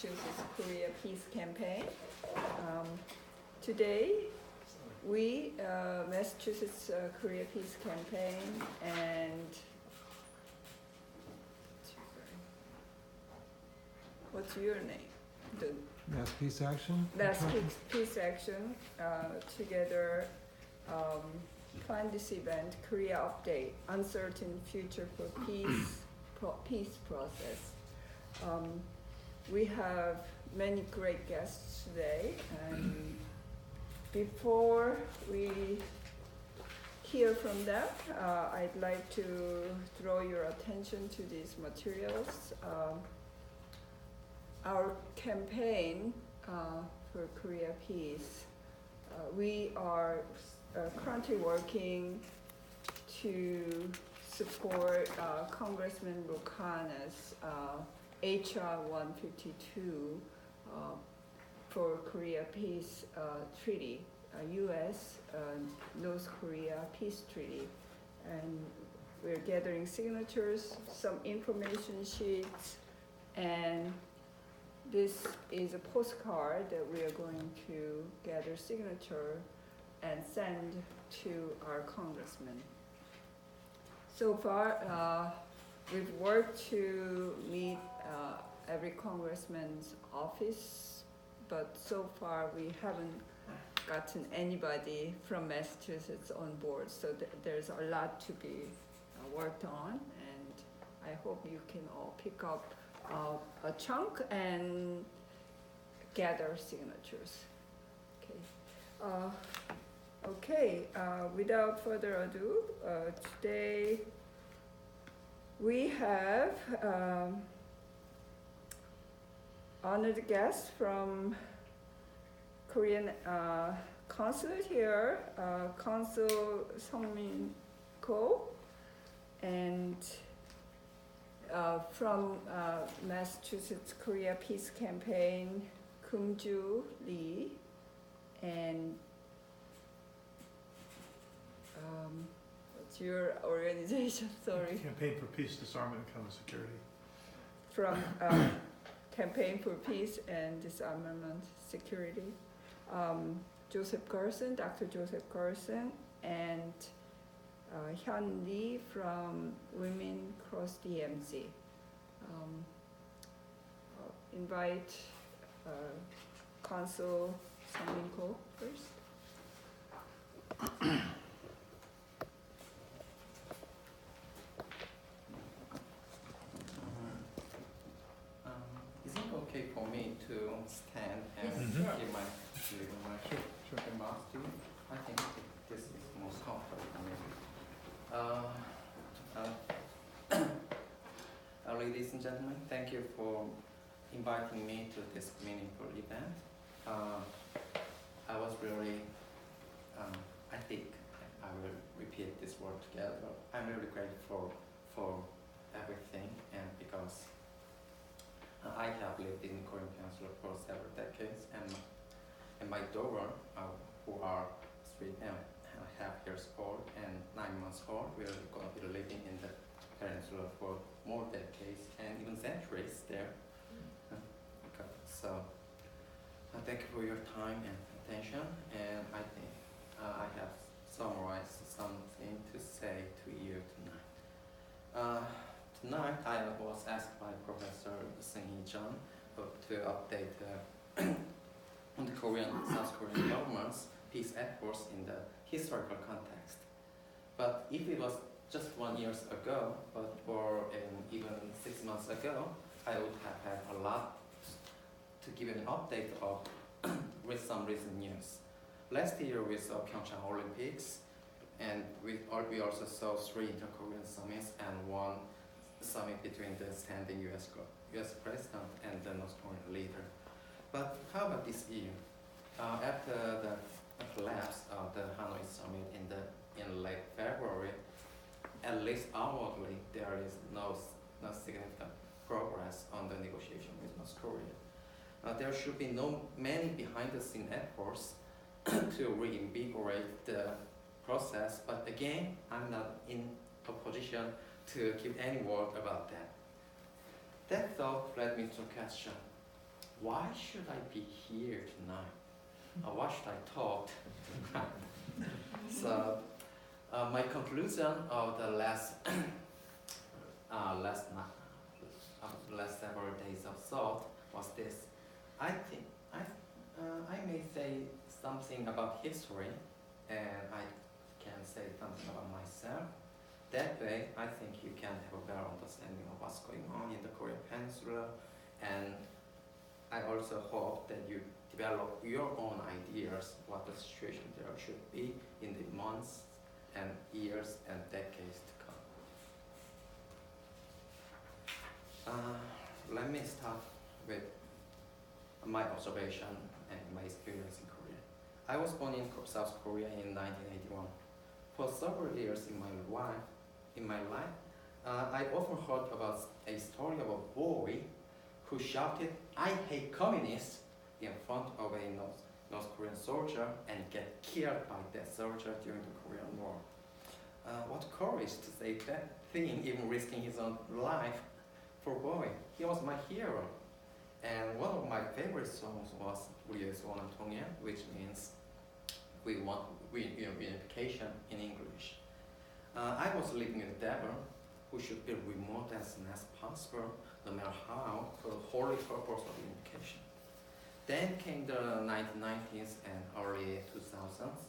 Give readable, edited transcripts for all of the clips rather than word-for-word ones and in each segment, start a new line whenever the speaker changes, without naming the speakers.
Massachusetts Korea Peace Campaign. Today, we, Massachusetts Korea Peace Campaign, and what's your name? The
Mass Peace Action?
Mass Peace Action together planned this event, Korea Update, Uncertain Future for Peace Process. We have many great guests today, and before we hear from them, I'd like to draw your attention to these materials. Our campaign for Korea Peace, we are currently working to support Congressman Rokana's HR 152 for Korea Peace Treaty, U.S. North Korea Peace Treaty. And we're gathering signatures, some information sheets, and this is a postcard that we are going to gather signature and send to our congressman. So far, we've worked to meet every congressman's office, but so far we haven't gotten anybody from Massachusetts on board. So there's a lot to be worked on, and I hope you can all pick up a chunk and gather signatures. Okay. Without further ado, today we have honored guests from Korean Consulate here, Consul Sung Min Ko, and from Massachusetts Korea Peace Campaign, Keumjoo Lee, and what's your organization? Sorry.
Campaign for Peace, Disarmament, and Common Security.
From Campaign for Peace and Disarmament Security, Joseph Gerson, Dr. Joseph Gerson, and Hyun Lee from WomenCrossDMZ의. Invite Consul Sung Min Ko first.
Is it okay for me to stand and
Yes,
give
sure.
my remarks to you? I think this is most comfortable for me. Ladies and gentlemen, thank you for inviting me to this meaningful event. I was really, I think I will repeat this word together. I'm really grateful for everything, and because I have lived in Korean Consulate for several decades, and my daughter, who are 3.5 years old and 9 months old, will going to be living in the peninsula for more decades and even centuries there. So, thank you for your time and attention, and I think I have summarized something to say to you tonight. Tonight, I was asked by Professor Seung Hee Jeon to update on the South Korean government's peace efforts in the historical context. But if it was just 1 year ago, or even 6 months ago, I would have had a lot to give an update of with some recent news. Last year we saw Pyeongchang Olympics, and we also saw 3 inter-Korean summits and 1 summit between the standing US president and the North Korean leader. But how about this year? After the collapse of the Hanoi summit in late February, at least outwardly, there is no significant progress on the negotiation with North Korea. There should be many behind-the-scene efforts to reinvigorate the process, but again, I'm not in a position to give any word about that. That thought led me to a question. why should I be here tonight? Why should I talk tonight? So my conclusion of the last several days of thought was this. I think I may say something about history, and I can say something about myself. That way, I think you can have a better understanding of what's going on in the Korean Peninsula, and I also hope that you develop your own ideas what the situation there should be in the months and years and decades to come. Let me start with my observation and my experience in Korea. I was born in South Korea in 1981. For several years in my life, I often heard about a story of a boy who shouted, "I hate communists," in front of a North Korean soldier and get killed by that soldier during the Korean War. What courage to say that thing, even risking his own life for a boy. He was my hero. And one of my favorite songs was 우리의 원통일, which means we want unification in English. I was living with the devil, who should be remote as soon as possible, no matter how, for the holy purpose of unification. Then came the 1990s and early 2000s,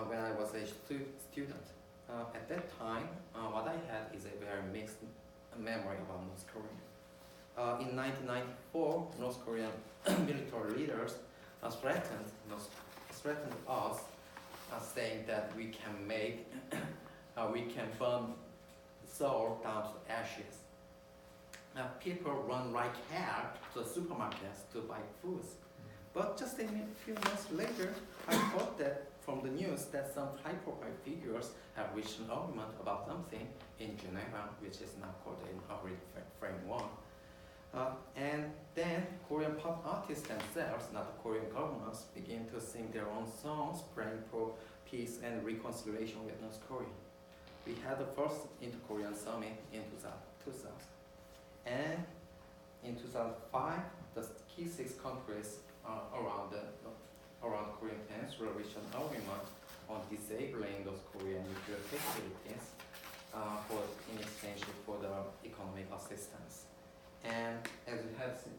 when I was a student. At that time, what I had is a very mixed memory about North Korea. In 1994, North Korean military leaders threatened us, saying that we can burn Seoul down to ashes. People run like hell to the supermarkets to buy food. But just a few months later, I heard that from the news that some high-profile figures have reached an agreement about something in Geneva, which is now called an agreed framework. And then Korean pop artists themselves, not the Korean governments, begin to sing their own songs praying for peace and reconciliation with North Korea. We had the first Inter-Korean Summit in 2000. And in 2005, the key 6 countries around Korean Peninsula reached an agreement on disabling those Korean nuclear capabilities in exchange for the economic assistance. And as you have seen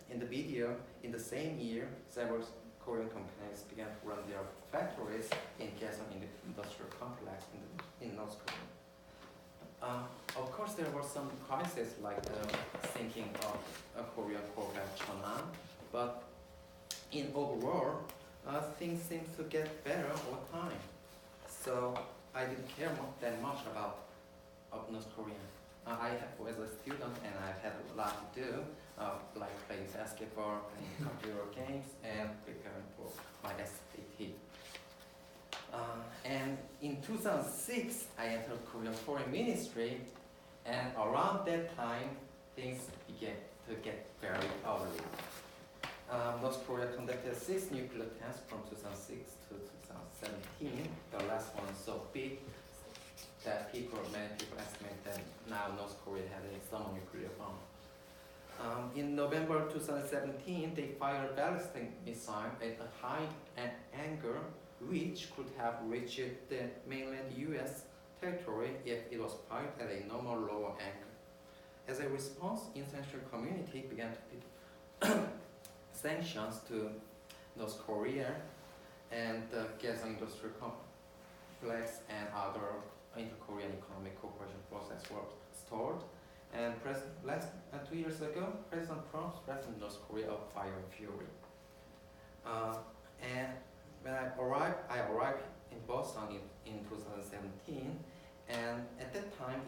in the video, in the same year, several Korean companies began to run their factories in Kaesong industrial complex in North Korea. Of course, there were some crises like the sinking of a Korean corvette Cheonan, but in overall, things seem to get better over time. So I didn't care that much about North Korea. I was a student and I had a lot to do, like playing basketball, playing computer games, and preparing for my SAT. And in 2006, I entered Korean Foreign Ministry, and around that time, things began to get very ugly. North Korea conducted 6 nuclear tests from 2006 to 2017. The last one so big that many people estimate that now North Korea had a thermonuclear bomb. In November 2017, they fired a ballistic missile at a high angle, which could have reached the mainland US territory if it was fired at a normal lower angle. As a response, international community began to put sanctions to North Korea, and the Kaesong industrial complex and other inter-Korean economic cooperation process were stalled. And 2 years ago, President Trump threatened North Korea of fire and fury. And when I arrived in Boston in 2017, and at that time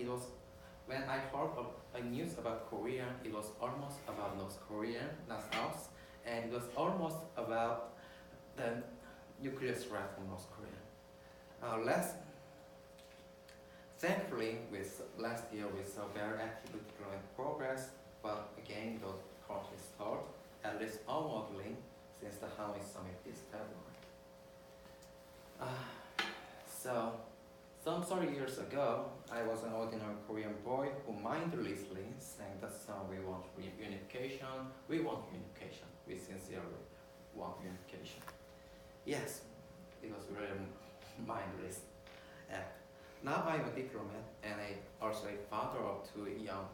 when I heard of a news about Korea, it was almost about North Korea, not South, and it was almost about the nuclear threat from North Korea. Thankfully, last year we saw very active diplomatic progress, but again, those countries stalled, at least outwardly, since the Hanoi summit this February. So, Some 30 years ago, I was an ordinary Korean boy who mindlessly sang the song, "We want unification, we want unification, we sincerely want unification." Yes, it was really mindless act. Now I'm a diplomat and also a father of two young,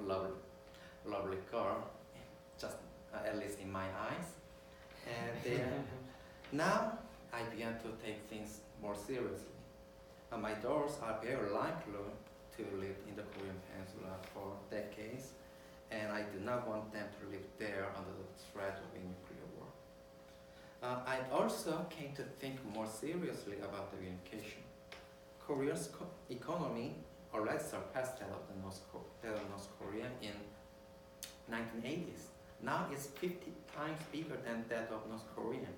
lovely girls, just at least in my eyes. And now I began to take things more seriously. My daughters are very likely to live in the Korean Peninsula for decades, and I do not want them to live there under the threat of a nuclear war. I also came to think more seriously about the unification. Korea's economy already surpassed that of the North Korea in 1980s. Now it's 50 times bigger than that of North Korea.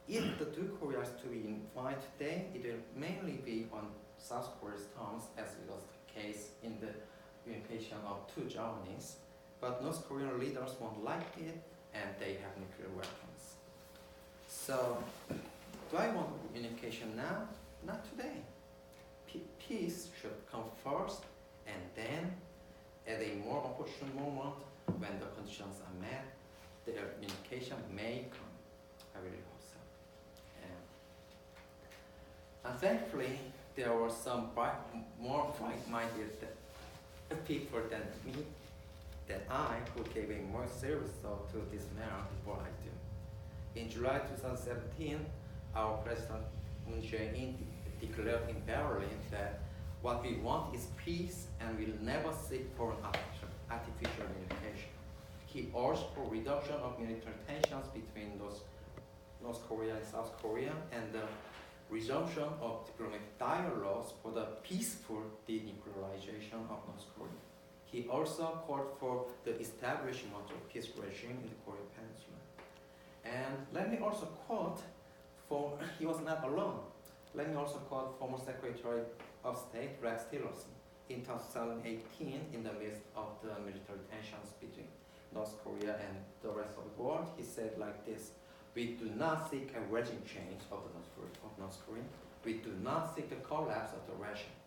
If the two Koreas to be unified today, it will mainly be on South Korea's terms, as it was the case in the unification of two Germanys. But North Korean leaders won't like it, and they have nuclear weapons. So, do I want unification now? Not today. Peace should come first, and then, at a more opportune moment, when the conditions are met, the unification may come. I really hope so. And thankfully, there were some more bright-minded people than I, who gave a more serious thought to this matter before I do. In July 2017, our President Moon Jae-in declared in Berlin that what we want is peace and will never seek for an artificial unification. He urged for reduction of military tensions between North Korea and South Korea and the resumption of diplomatic dialogues for the peaceful denuclearization of North Korea. He also called for the establishment of a peace regime in the Korean Peninsula. And let me also quote, he was not alone. Let me also quote former Secretary of State Rex Tillerson. In 2018, in the midst of the military tensions between North Korea and the rest of the world, he said like this: "We do not seek a regime change of North Korea. We do not seek the collapse of the regime.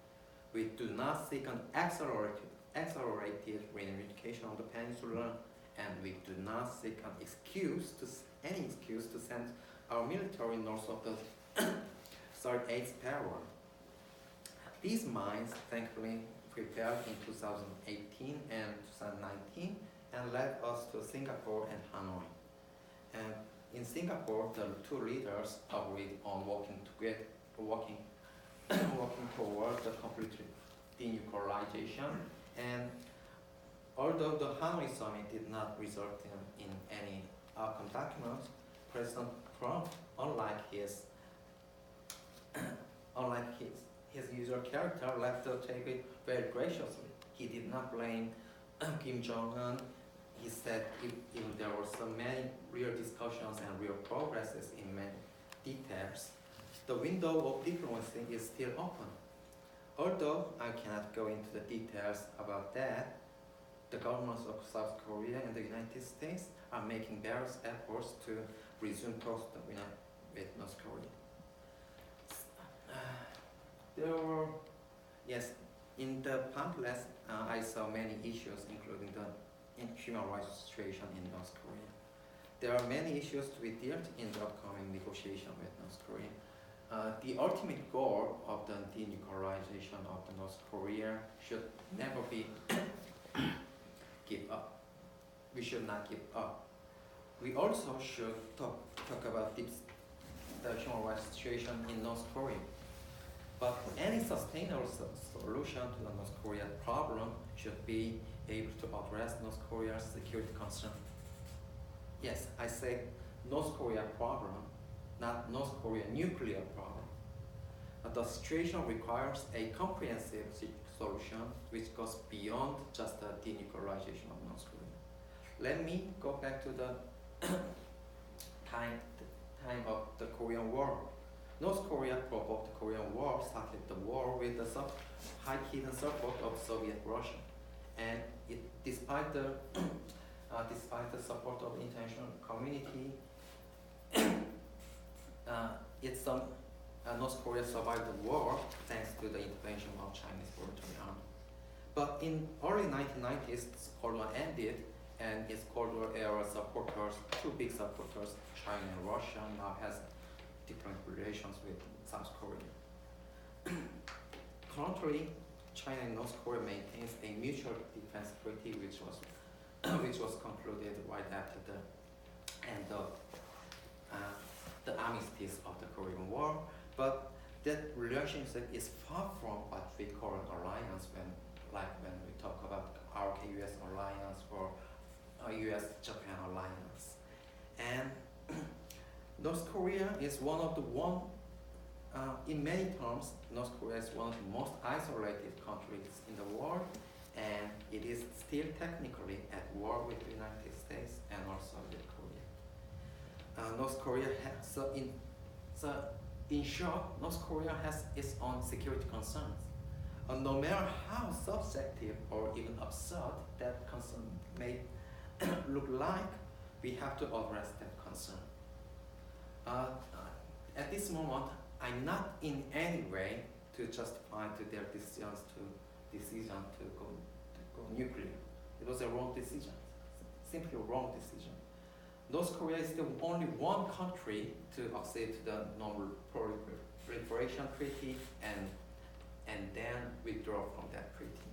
We do not seek an accelerated reunification of the peninsula, and we do not seek any excuse to send our military north of the third eighth parallel." These minds, thankfully, prepared in 2018 and 2019 and led us to Singapore and Hanoi. And in Singapore, the two leaders agreed on working toward the complete denuclearization. And although the Hanoi summit did not result in any outcome documents, President Trump, unlike his usual character, left the table very graciously. He did not blame Kim Jong-un. He said even there were so many real discussions and real progresses in many details, the window of diplomacy is still open. Although I cannot go into the details about that, the governments of South Korea and the United States are making various efforts to resume talks with North Korea. In the pamphlets, I saw many issues, including the human rights situation in North Korea. There are many issues to be dealt in the upcoming negotiation with North Korea. The ultimate goal of the denuclearization of the North Korea should never be give up. We should not give up. We also should talk about the human rights situation in North Korea. But any sustainable solution to the North Korea problem should be able to address North Korea's security concern. Yes, I say North Korea problem, not North Korea nuclear problem. But the situation requires a comprehensive solution which goes beyond just the denuclearization of North Korea. Let me go back to the time of the Korean War. North Korea provoked the Korean War, started the war with the hidden support of Soviet Russia, and despite the support of the international community, North Korea survived the war thanks to the intervention of Chinese military army. But in early 1990s, Cold War ended, and its Cold War era supporters, two big supporters, China and Russia, now has different relations with South Korea. Currently, China and North Korea maintains a mutual defense treaty, which was concluded right after the end of the armistice of the Korean War. But that relationship is far from what we call an alliance when we talk about RK-US alliance or US-Japan alliance. And North Korea is in many terms, North Korea is one of the most isolated countries in the world, and it is still technically at war with the United States and also with Korea. North Korea has, in short, North Korea has its own security concerns. No matter how subjective or even absurd that concern may look like, we have to address that concern. At this moment, I'm not in any way to justify to their decision to go nuclear. It was a wrong decision, simply a wrong decision. North Korea is the only one country to accede to the Non-Proliferation Treaty and then withdraw from that treaty.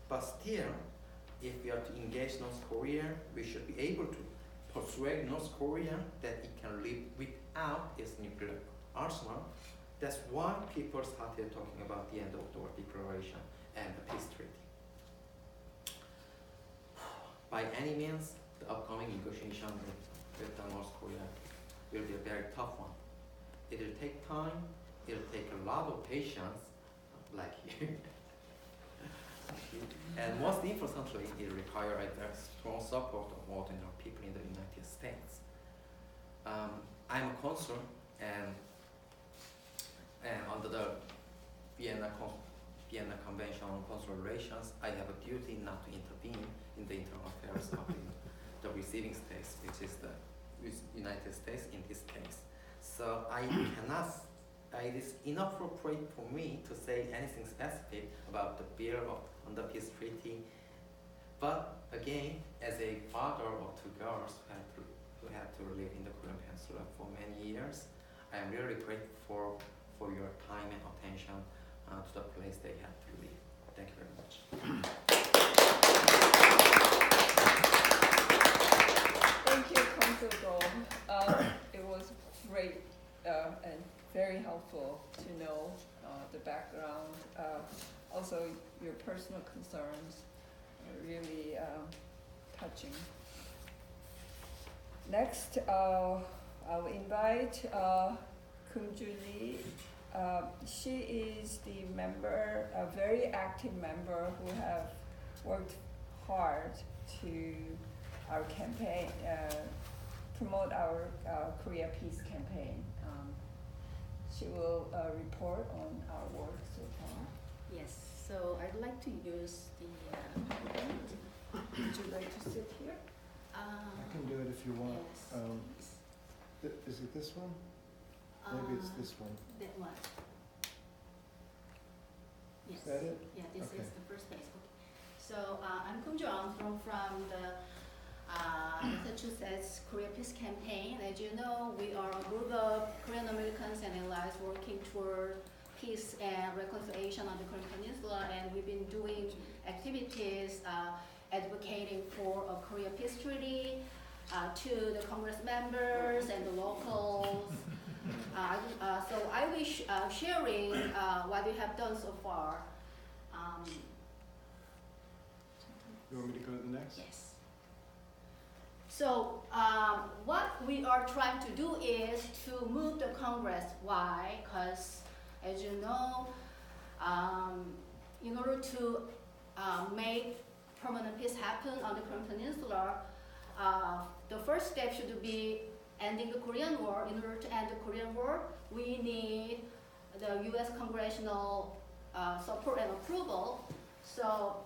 But still, if we are to engage North Korea, we should be able to persuade North Korea that it can live without its nuclear arsenal. That's why people started talking about the end of the war declaration and the peace treaty. By any means, the upcoming negotiation with North Korea will be a very tough one. It will take time, it will take a lot of patience, like you. And most importantly, it requires a strong support of ordinary people in the United States. I'm a consul, and under the Vienna Convention on Consular Relations, I have a duty not to intervene in the internal affairs of the receiving states, which is the United States in this case. So it is inappropriate for me to say anything specific about the bill on the peace treaty. But again, as a father of two girls who had to live in the Korean Peninsula for many years, I am really grateful for your time and attention to the place they had to live. Thank you very much.
Thank you, Consul Go. It was great and very helpful to know the background. Also, your personal concerns are really touching. Next, I'll invite Keumjoo Lee. She is the member, a very active member who have worked hard to our campaign, promote our Korea Peace campaign. She will report on our work so far.
Yes, so I'd like to use the PowerPoint.
Would you like to sit here?
I can do it if you want.
Yes.
Is it this one? Maybe it's this one.
That one. Yes.
Is that it?
Yeah, this
Okay.
is the first page. Okay. So I'm Keumjoo Lee from the Massachusetts Korea Peace Campaign. As you know, we are a group of Korean Americans and allies working toward peace and reconciliation on the Korean Peninsula, and we've been doing activities advocating for a Korea Peace Treaty to the Congress members and the locals. So I will sharing what we have done so far.
You want me to go to the next?
Yes. So what we are trying to do is to move the Congress. Why? Because as you know, in order to make permanent peace happen on the Korean Peninsula, the first step should be ending the Korean War. In order to end the Korean War, we need the U.S. congressional support and approval. So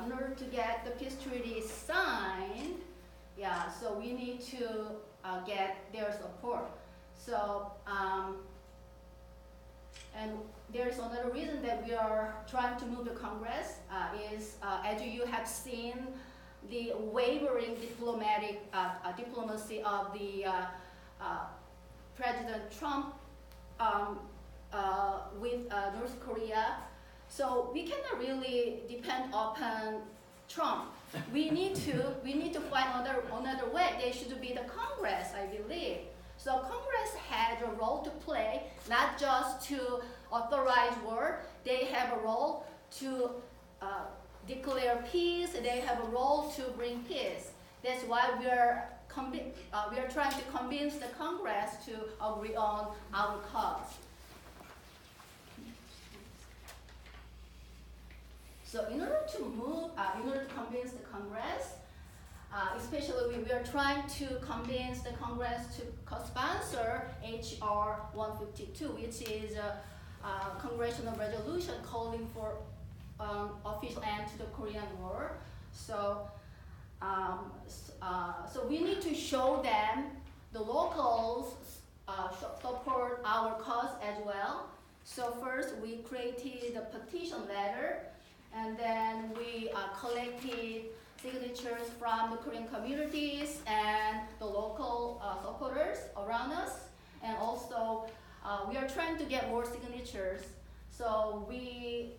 in order to get the peace treaty signed, so we need to get their support. So And there is another reason that we are trying to move the Congress is, as you have seen, the wavering diplomacy of the President Trump with North Korea. So we cannot really depend upon Trump. We need to find another way. They should be the Congress, I believe. So Congress has a role to play, not just to authorize war. They have a role to declare peace. They have a role to bring peace. That's why we are trying to convince the Congress to agree on our cause. So in order to convince the Congress, especially we are trying to convince the Congress to co-sponsor H.R. 152, which is a congressional resolution calling for official end to the Korean War. So we need to show them, the locals support our cause as well. So first we created a petition letter, and then we collected signatures from the Korean communities and the local supporters around us, and also we are trying to get more signatures. So we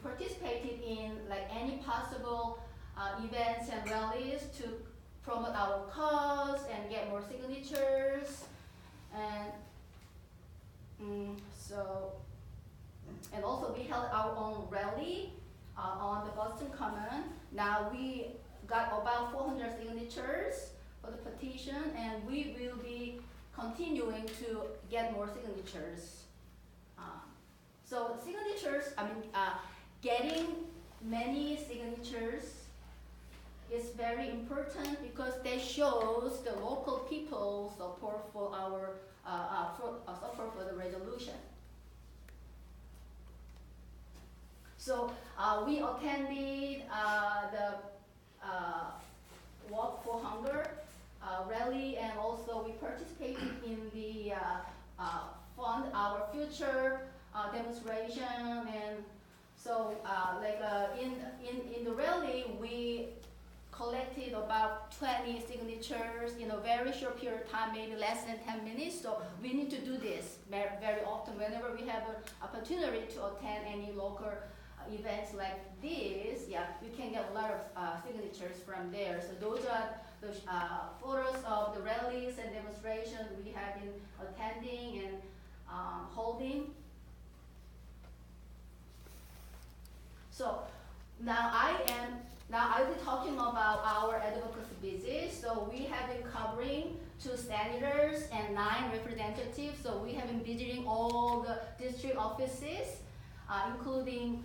participated in like any possible events and rallies to promote our cause and get more signatures, and also we held our own rally on the Boston Common. Now we got about 400 signatures for the petition, and we will be continuing to get more signatures. So signatures, getting many signatures is very important because that shows the local people's support for our support for the resolution. So we attended the Walk for Hunger rally, and also we participated in the Fund Our Future demonstration. And so in the rally we collected about 20 signatures in a very short period of time, maybe less than 10 minutes. So we need to do this very often whenever we have an opportunity to attend any local events like this. Yeah, you can get a lot of signatures from there. So those are the photos of the rallies and demonstrations we have been attending and holding. So now I'll be talking about our advocacy business. So we have been covering 2 senators and 9 representatives. So we have been visiting all the district offices, including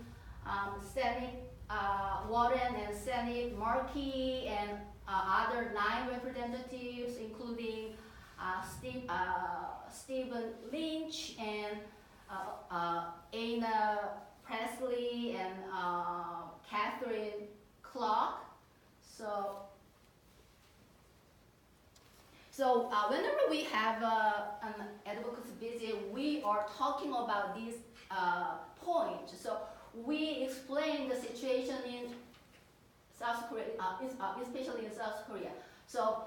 Senate Warren and Senate Markey, and other 9 representatives, including Stephen Lynch and Anna Presley and Catherine Clark. So whenever we have an advocacy visit, we are talking about these points. So we explain the situation in South Korea, especially in South Korea. So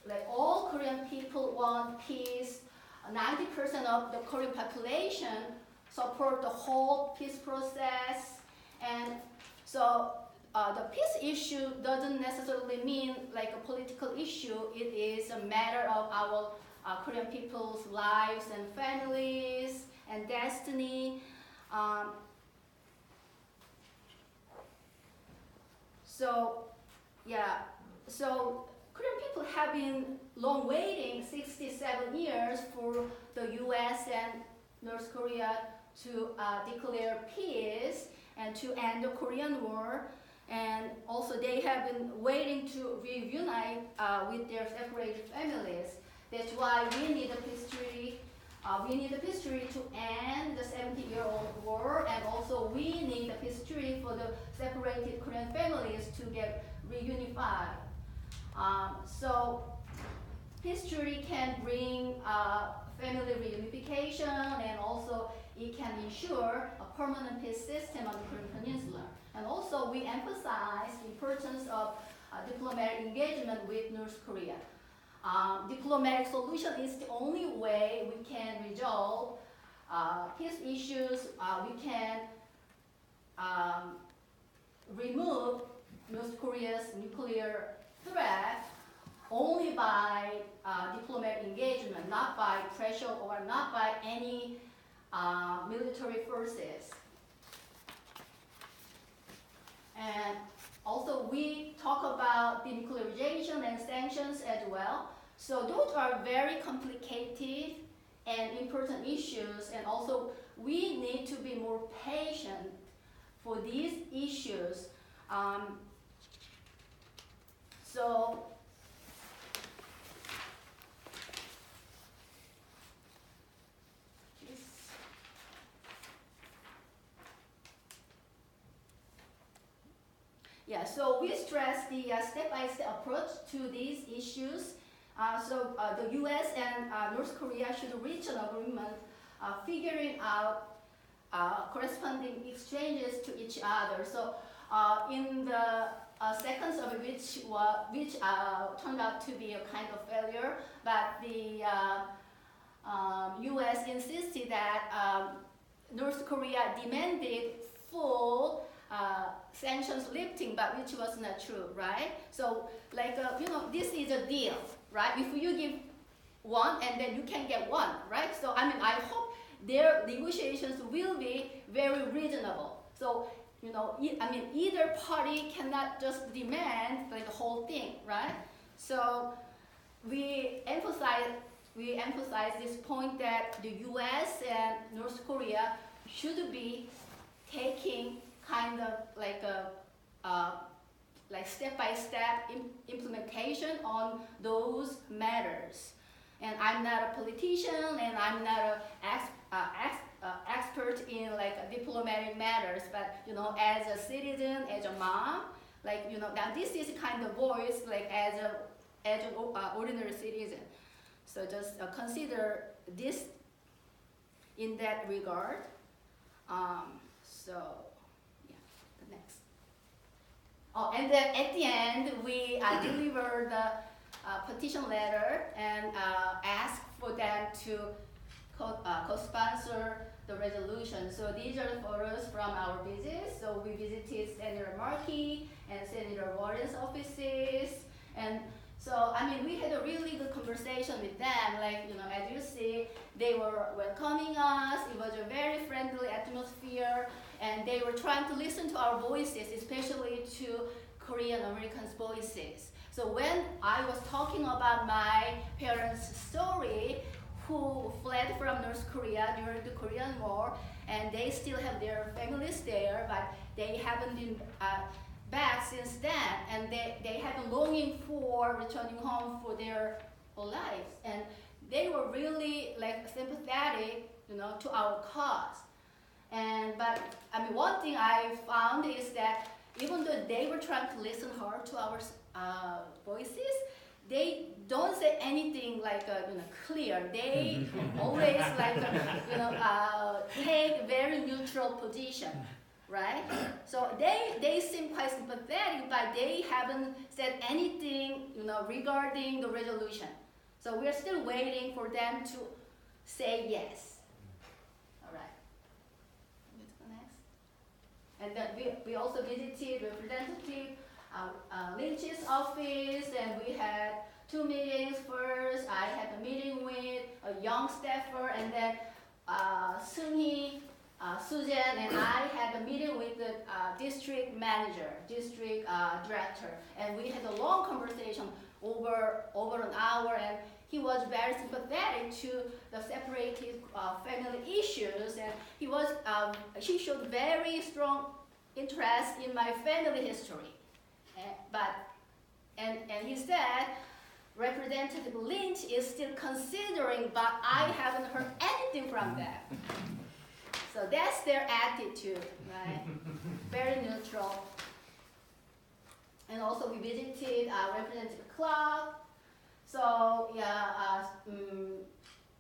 like all Korean people want peace. 90% of the Korean population support the whole peace process, and so the peace issue doesn't necessarily mean like a political issue. It is a matter of our Korean people's lives and families and destiny. So Korean people have been long waiting 67 years for the U.S. and North Korea to declare peace and to end the Korean War. And also they have been waiting to reunite with their separated families. That's why we need a peace treaty. We need a peace treaty to end the 70-year-old war, and also we need a peace treaty for the separated Korean families to get reunified. So peace treaty can bring family reunification, and also it can ensure a permanent peace system on the Korean Peninsula. And also we emphasize the importance of diplomatic engagement with North Korea. Diplomatic solution is the only way we can resolve peace issues. We can remove North Korea's nuclear threat only by diplomatic engagement, not by pressure or not by any military forces. And also we talk about denuclearization and sanctions as well. So those are very complicated and important issues, and also we need to be more patient for these issues. So we stress the step-by-step approach to these issues. The U.S. and North Korea should reach an agreement, figuring out corresponding exchanges to each other. So in the seconds of which turned out to be a kind of failure, but the U.S. insisted that North Korea demanded full sanctions lifting, but which was not true, right? So, this is a deal, right? If you give one and then you can get one, right? So, I hope their negotiations will be very reasonable. So, either party cannot just demand the whole thing, right? So, we emphasize this point that the U.S. and North Korea should be taking kind of step-by-step implementation on those matters. And I'm not a politician, and I'm not an expert in diplomatic matters, but as a citizen, as a mom, now this is kind of voice as an ordinary citizen. So just consider this in that regard. Next. And then at the end, we deliver the petition letter and ask for them to co-sponsor the resolution. So these are the photos from our visits. So we visited Senator Markey and Senator Warren's offices. And so, we had a really good conversation with them. As you see, they were welcoming us. It was a very friendly atmosphere. And they were trying to listen to our voices, especially to Korean Americans' voices. So when I was talking about my parents' story, who fled from North Korea during the Korean War, and they still have their families there, but they haven't been back since then, and they have been longing for returning home for their lives, and they were really sympathetic, to our cause. But one thing I found is that even though they were trying to listen hard to our voices, they don't say anything clear. They always take very neutral position, right? So they seem quite sympathetic, but they haven't said anything regarding the resolution. So we're still waiting for them to say yes. All right. Let's go next. And then we also visited Representative Lynch's office, and we had 2 meetings first. I had a meeting with a young staffer, and then Seung Hee Jeon and I had a meeting with the district manager, district director, and we had a long conversation over an hour, and he was very sympathetic to the separated family issues, and he showed very strong interest in my family history. And he said, Representative Lynch is still considering, but I haven't heard anything from them. So that's their attitude, right? Very neutral. And also we visited Representative Clark. So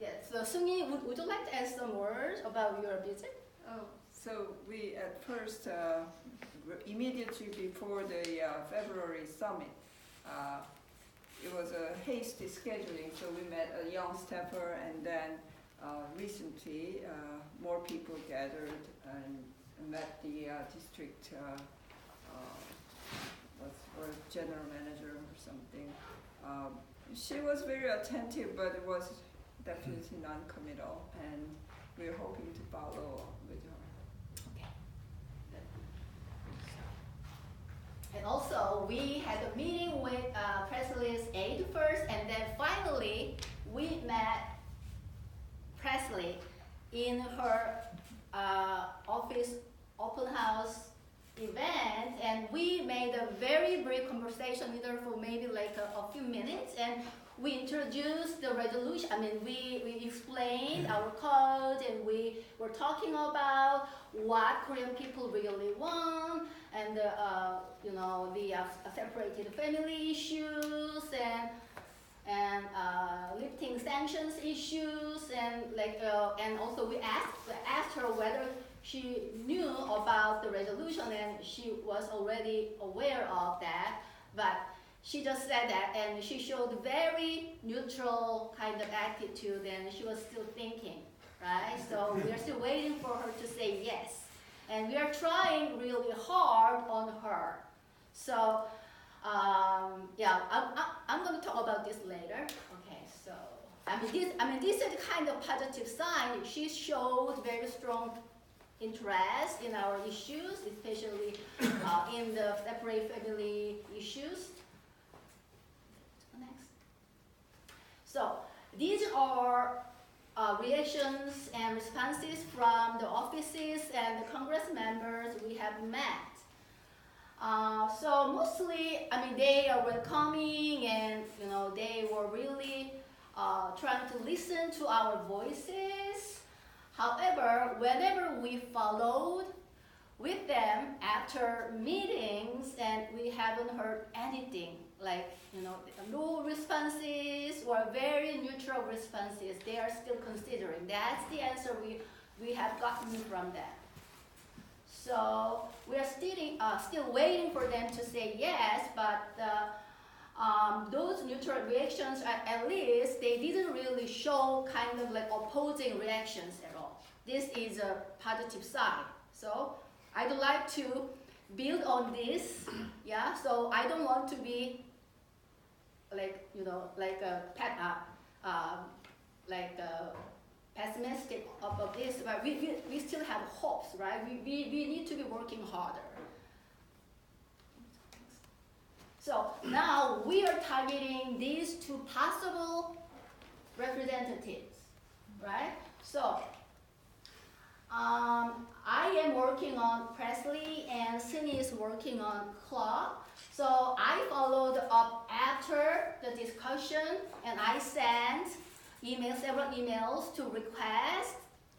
Yes, so Seung Hee, would you like to add some words about your visit?
Oh, so we at first, immediately before the February summit, it was a hasty scheduling, so we met a young staffer, and then recently more people gathered and met the district or general manager or something. She was very attentive, but it was definitely non-committal, and we're hoping to follow with her.
Okay. And also, we had a meeting with press release 8 first, and then finally, we met Presley in her office open house event, and we made a very brief conversation with her for maybe like a few minutes, and we introduced the resolution. I mean, we explained our code, and we were talking about what Korean people really want, and you know, the separated family issues, and lifting sanctions issues, and like and also we asked her whether she knew about the resolution, and she was already aware of that, but she just said that, and she showed very neutral kind of attitude, and she was still thinking, right? So we are still waiting for her to say yes, and we are trying really hard on her. So yeah, I'm going to talk about this later. Okay, so I mean this is the kind of positive sign. She showed very strong interest in our issues, especially in the separate family issues. Next. So these are reactions and responses from the offices and the Congress members we have met. So mostly, I mean, they are welcoming, and you know, they were really trying to listen to our voices. However, whenever we followed with them after meetings, and we haven't heard anything, like, you know, no responses or very neutral responses, they are still considering. That's the answer we have gotten from them. So we are still waiting for them to say yes, but those neutral reactions, at least, they didn't really show kind of like opposing reactions at all. This is a positive sign. So I'd like to build on this, yeah. So I don't want to be like, you know, like a pessimistic about this, but we still have hopes, right? We need to be working harder. So now we are targeting these two possible representatives, right? So I am working on Presley, and Seung Hee is working on Clark. So I followed up after the discussion, and I sent several emails to request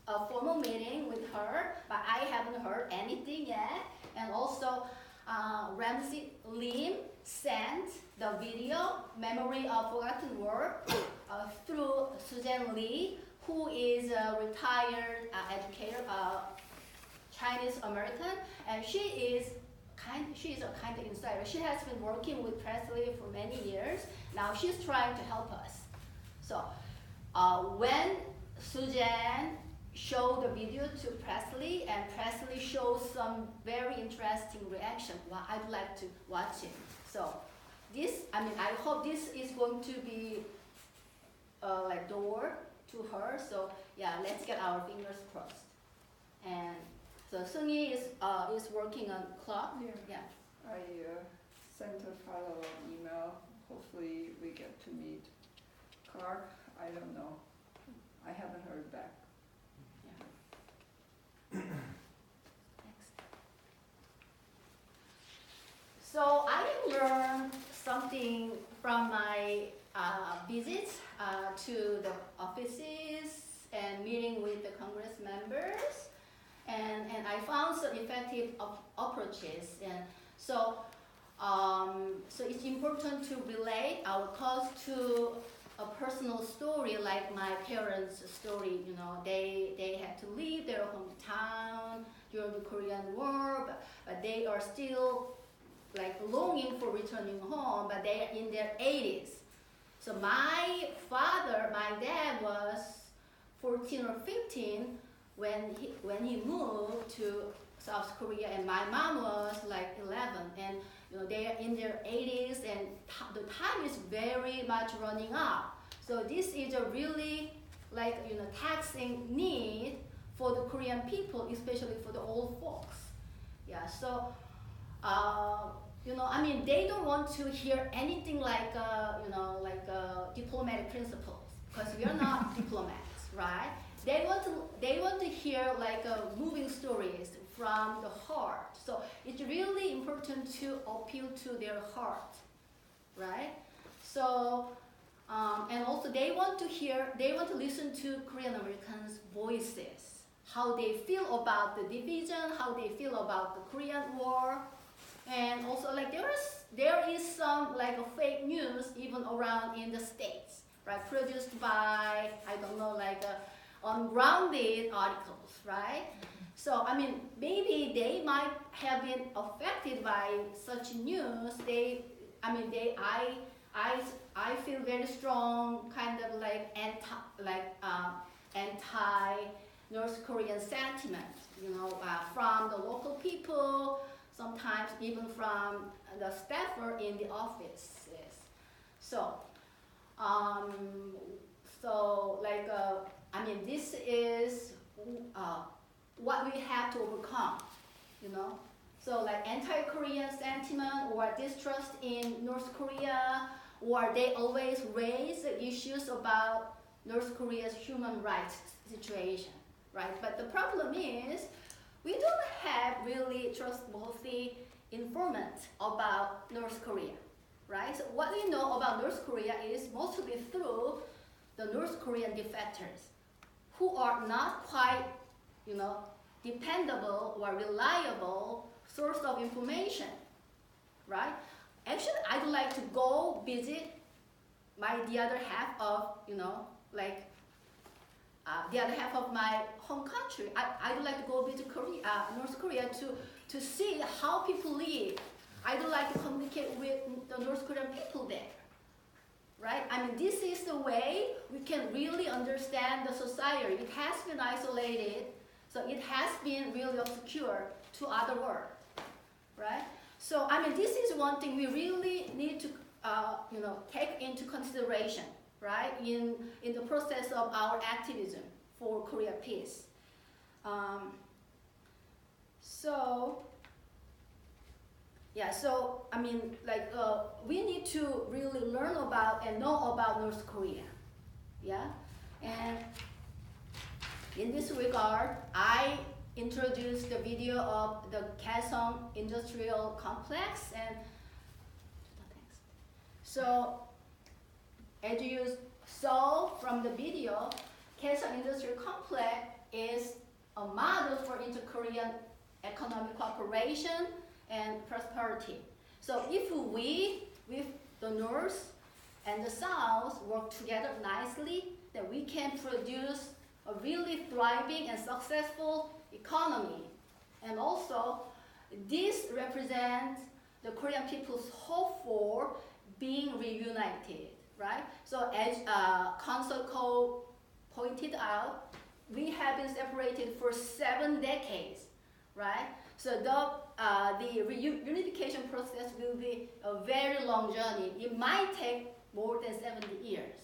a formal meeting with her, but I haven't heard anything yet. And also, Ramsey Lim sent the video, Memory of Forgotten Work, through Susan Lee, who is a retired educator, Chinese American, and she is a kind of insider. She has been working with Presley for many years. Now she's trying to help us. So when Suzanne showed the video to Presley, and Presley shows some very interesting reaction, well, I'd like to watch it. So this, I mean, I hope this is going to be like door to her. So yeah, let's get our fingers crossed. And so Seung Hee is working on Clark.
Yeah. I sent a follow-up email. Hopefully we get to meet Clark. I don't know. I haven't heard back.
Yeah. Next. So I learned something from my visits to the offices and meeting with the Congress members, and I found some effective approaches. And so, so it's important to relate our cause to a personal story like my parents' story. You know, they had to leave their hometown during the Korean War, but they are still like longing for returning home, but they are in their 80s. So my dad was 14 or 15 when he moved to South Korea, and my mom was like 11, and you know they are in their 80s, and the time is very much running out. So this is a really like taxing need for the Korean people, especially for the old folks. Yeah. So I mean, they don't want to hear anything like diplomatic principles, because we are not diplomats, right? They want to hear like moving stories from the heart. So it's really important to appeal to their heart, right? So and also they want to listen to Korean Americans' voices, how they feel about the division, how they feel about the Korean War, and also like there is some like a fake news even around in the States, right? Produced by ungrounded articles, right? So I mean, maybe they might have been affected by such news. I feel very strong kind of like anti North Korean sentiment, from the local people, sometimes even from the staffer in the offices. So, this is what we have to overcome, So like anti-Korean sentiment or distrust in North Korea, or they always raise the issues about North Korea's human rights situation, right? But the problem is we don't have really trustworthy informant about North Korea, right? So what we know about North Korea is mostly through the North Korean defectors, who are not quite, dependable or reliable source of information, right? Actually, I'd like to go visit the other half of, the other half of my home country. I'd like to go visit North Korea to see how people live. I'd like to communicate with the North Korean people there, right? I mean, this is the way we can really understand the society. It has been isolated, so it has been really obscure to other world, right? So, I mean, this is one thing we really need to, take into consideration, right, in the process of our activism for Korea peace. We need to really learn about and know about North Korea, yeah? And in this regard, I introduced the video of the Kaesong Industrial Complex, and so as you saw from the video, Kaesong Industrial Complex is a model for inter-Korean economic cooperation and prosperity. So if we, with the North and the South, work together nicely, then we can produce a really thriving and successful economy. And also, this represents the Korean people's hope for being reunited, right? So as Consul Ko pointed out, we have been separated for 7 decades, right? So the reunification process will be a very long journey. It might take more than 70 years,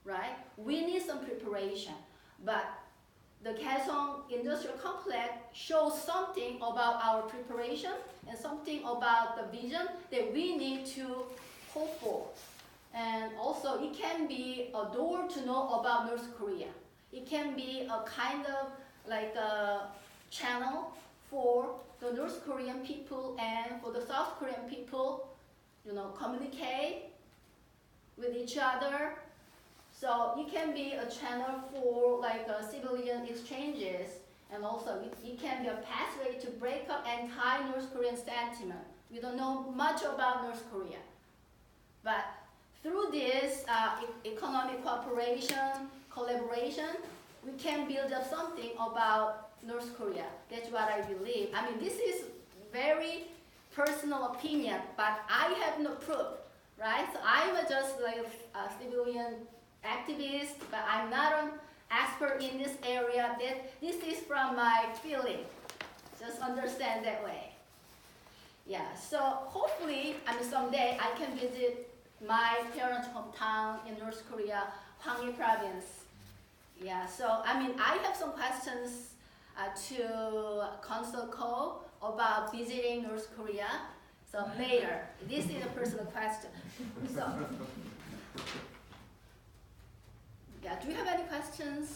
right? We need some preparation, but the Kaesong Industrial Complex shows something about our preparation and something about the vision that we need to hope for. And also, it can be a door to know about North Korea. It can be a kind of like a channel for the North Korean people and for the South Korean people, communicate with each other. So it can be a channel for like civilian exchanges, and also it can be a pathway to break up anti-North Korean sentiment. We don't know much about North Korea, but through this economic cooperation, collaboration, we can build up something about North Korea. That's what I believe. I mean, this is very personal opinion, but I have no proof, right? So I'm just like a civilian activist, but I'm not an expert in this area. This is from my feeling. Just understand that way. Yeah, so hopefully, I mean, someday I can visit my parents' hometown in North Korea, Hwanghae province. Yeah, so I mean, I have some questions to Consul Ko about visiting North Korea. So later, this is a personal question. So, yeah, do you have any questions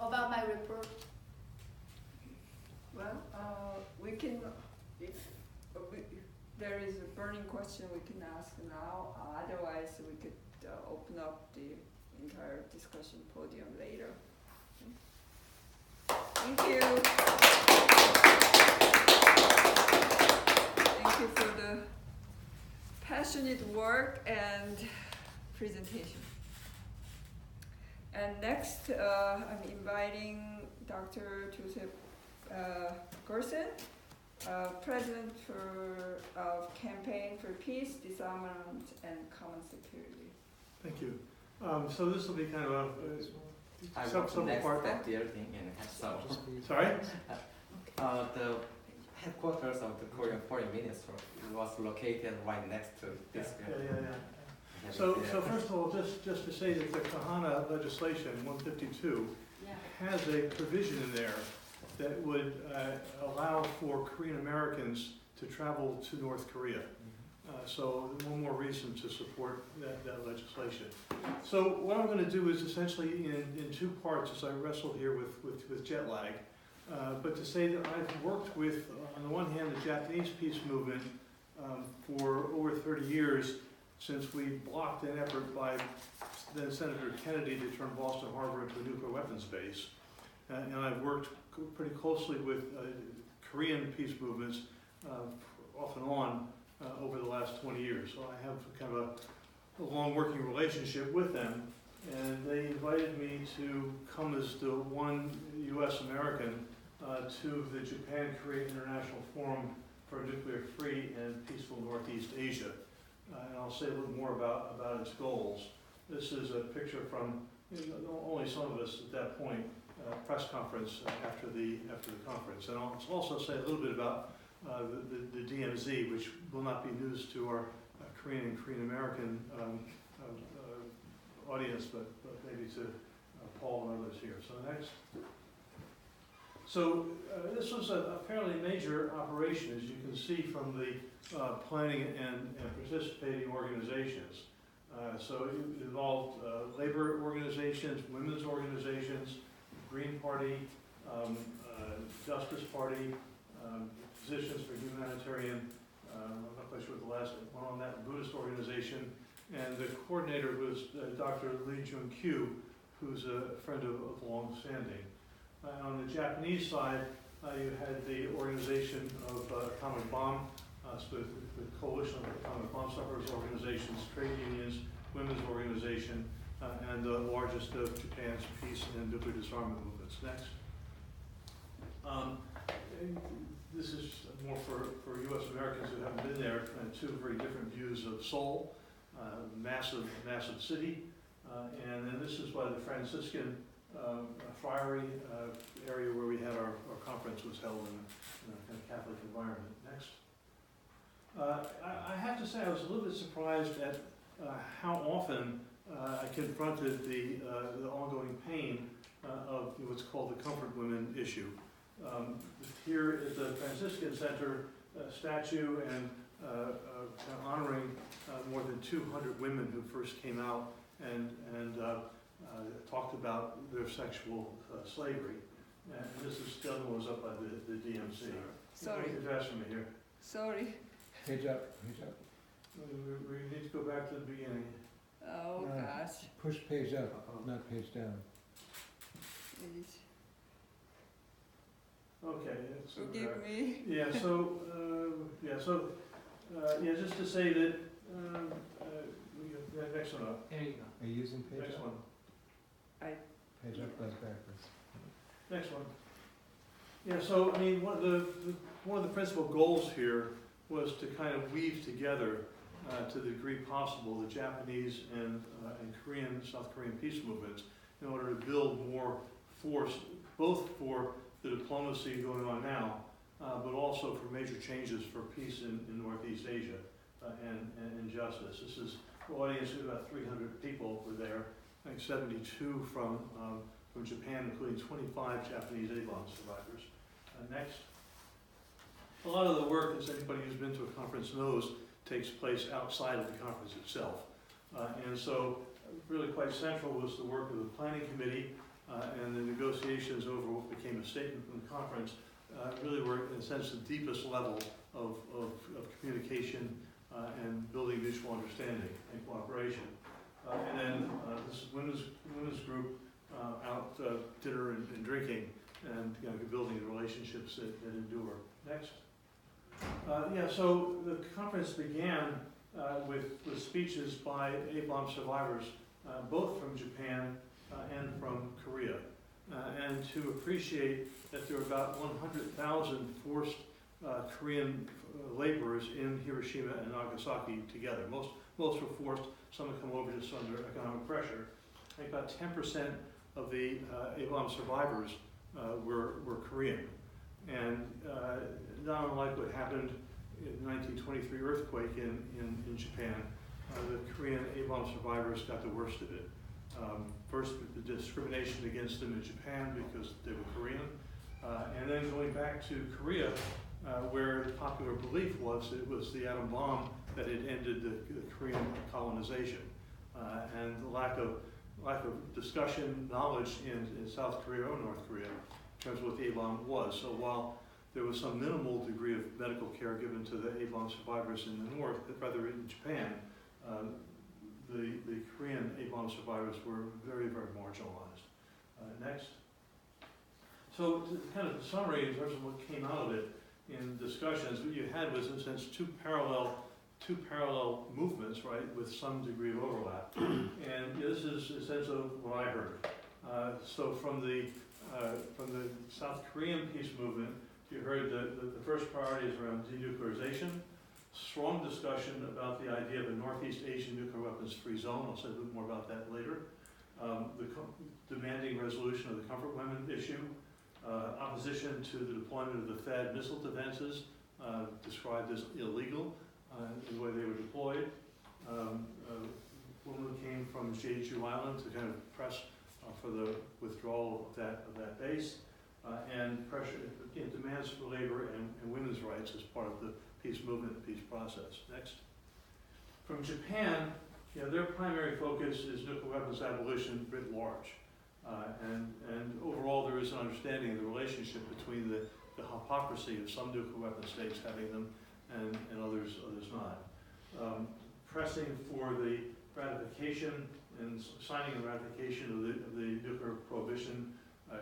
about my report?
Well, we can, if there is a burning question, we can ask now. Otherwise, we could open up the entire discussion podium later. Thank you. Thank you for the passionate work and presentation. And next, I'm inviting Dr. Joseph Gerson, President of Campaign for Peace, Disarmament, and Common Security.
Thank you. So this will be kind of a
I
some
want to next
part.
that building in Seoul.
Sorry?
The headquarters of the Korean Foreign Ministry was located right next to this building.
Yeah. So first of all, just to say that the Kahana legislation 152 has a provision in there that would allow for Korean Americans to travel to North Korea. So one more reason to support that legislation. So what I'm going to do is essentially in two parts as I wrestle here with jet lag. But to say that I've worked with, on the one hand, the Japanese peace movement for over 30 years, since we blocked an effort by then Senator Kennedy to turn Boston Harbor into a nuclear weapons base. And I've worked pretty closely with Korean peace movements off and on over the last 20 years. So I have kind of a long working relationship with them. And they invited me to come as the one U.S. American to the Japan-Korea International Forum for a Nuclear-Free and Peaceful Northeast Asia. And I'll say a little more about its goals. This is a picture from only some of us at that point, press conference after the conference. And I'll also say a little bit about the DMZ, which will not be news to our Korean and Korean American audience, but maybe to Paul and others here. So next. So this was a fairly major operation, as you can see from the planning and participating organizations. So it involved labor organizations, women's organizations, Green Party, Justice Party, Physicians for Humanitarian, I'm not quite sure what the last one on that, Buddhist organization, and the coordinator was Dr. Lee Jun-kyu, who's a friend of long standing. On the Japanese side, you had the organization of atomic bomb, so the coalition of atomic bomb sufferers organizations, trade unions, women's organization, and the largest of Japan's peace and nuclear disarmament movements. Next. This is more for U.S. Americans who haven't been there, two very different views of Seoul, massive city, and then this is why the Franciscan friary area where we had our conference was held in a kind of Catholic environment. Next. I have to say I was a little bit surprised at how often I confronted the ongoing pain of what's called the comfort women issue. Here at the Franciscan Center, statue and honoring more than 200 women who first came out and talked about their sexual slavery. And this is the other one was up by the DMZ.
Sorry.
You can ask me here.
Sorry.
Page up, page up.
We need to go back to the beginning.
Oh, gosh.
Push page up, not page down.
Please.
Okay.
Forgive me.
Yeah. So just to say that Next one up.
There you go. Are you using page
Next
up?
one.
Page up goes backwards.
Next one. Yeah, so I mean, one of the principal goals here was to kind of weave together, to the degree possible, the Japanese and Korean, South Korean peace movements in order to build more force, both for the diplomacy going on now, but also for major changes for peace in Northeast Asia and justice. This is an audience of about 300 people were there. I think 72 from Japan, including 25 Japanese A-bomb survivors. Next. A lot of the work, as anybody who's been to a conference knows, takes place outside of the conference itself. And so really quite central was the work of the planning committee and the negotiations over what became a statement from the conference really were, in a sense, the deepest level of communication and building mutual understanding and cooperation. And then this women's group out dinner and drinking and building the relationships that endure. Next. Yeah, so the conference began with speeches by A-bomb survivors, both from Japan and from Korea, and to appreciate that there were about 100,000 forced Korean laborers in Hiroshima and Nagasaki together. Most were forced, some had come over just under economic pressure. I think about 10% of the A-bomb survivors were Korean. And not unlike what happened in the 1923 earthquake in Japan, the Korean A-bomb survivors got the worst of it. First, the discrimination against them in Japan because they were Korean, and then going back to Korea, where the popular belief was it was the atom bomb that had ended the Korean colonization, and the lack of discussion, knowledge in South Korea or North Korea in terms of what the A-bomb was. So while there was some minimal degree of medical care given to the A-bomb survivors in the North, rather in Japan, the Korean A-bomb survivors were very, very marginalized. Next. So kind of a summary in terms of what came out of it in discussions, what you had was, in a sense, two parallel movements, right, with some degree of overlap. And this is a sense of what I heard. So from the South Korean peace movement, you heard that the first priority is around denuclearization, strong discussion about the idea of a Northeast Asian nuclear weapons-free zone. I'll say a little more about that later. Demanding resolution of the comfort women issue, opposition to the deployment of the THAAD missile defenses, described as illegal in the way they were deployed. Women who came from Jeju Island to kind of press for the withdrawal of that base, and pressure, demands for labor and women's rights as part of the peace movement and peace process. Next. From Japan, their primary focus is nuclear weapons abolition writ large. And overall there is an understanding of the relationship between the hypocrisy of some nuclear weapon states having them and others not. Pressing for the ratification and signing and ratification of the nuclear prohibition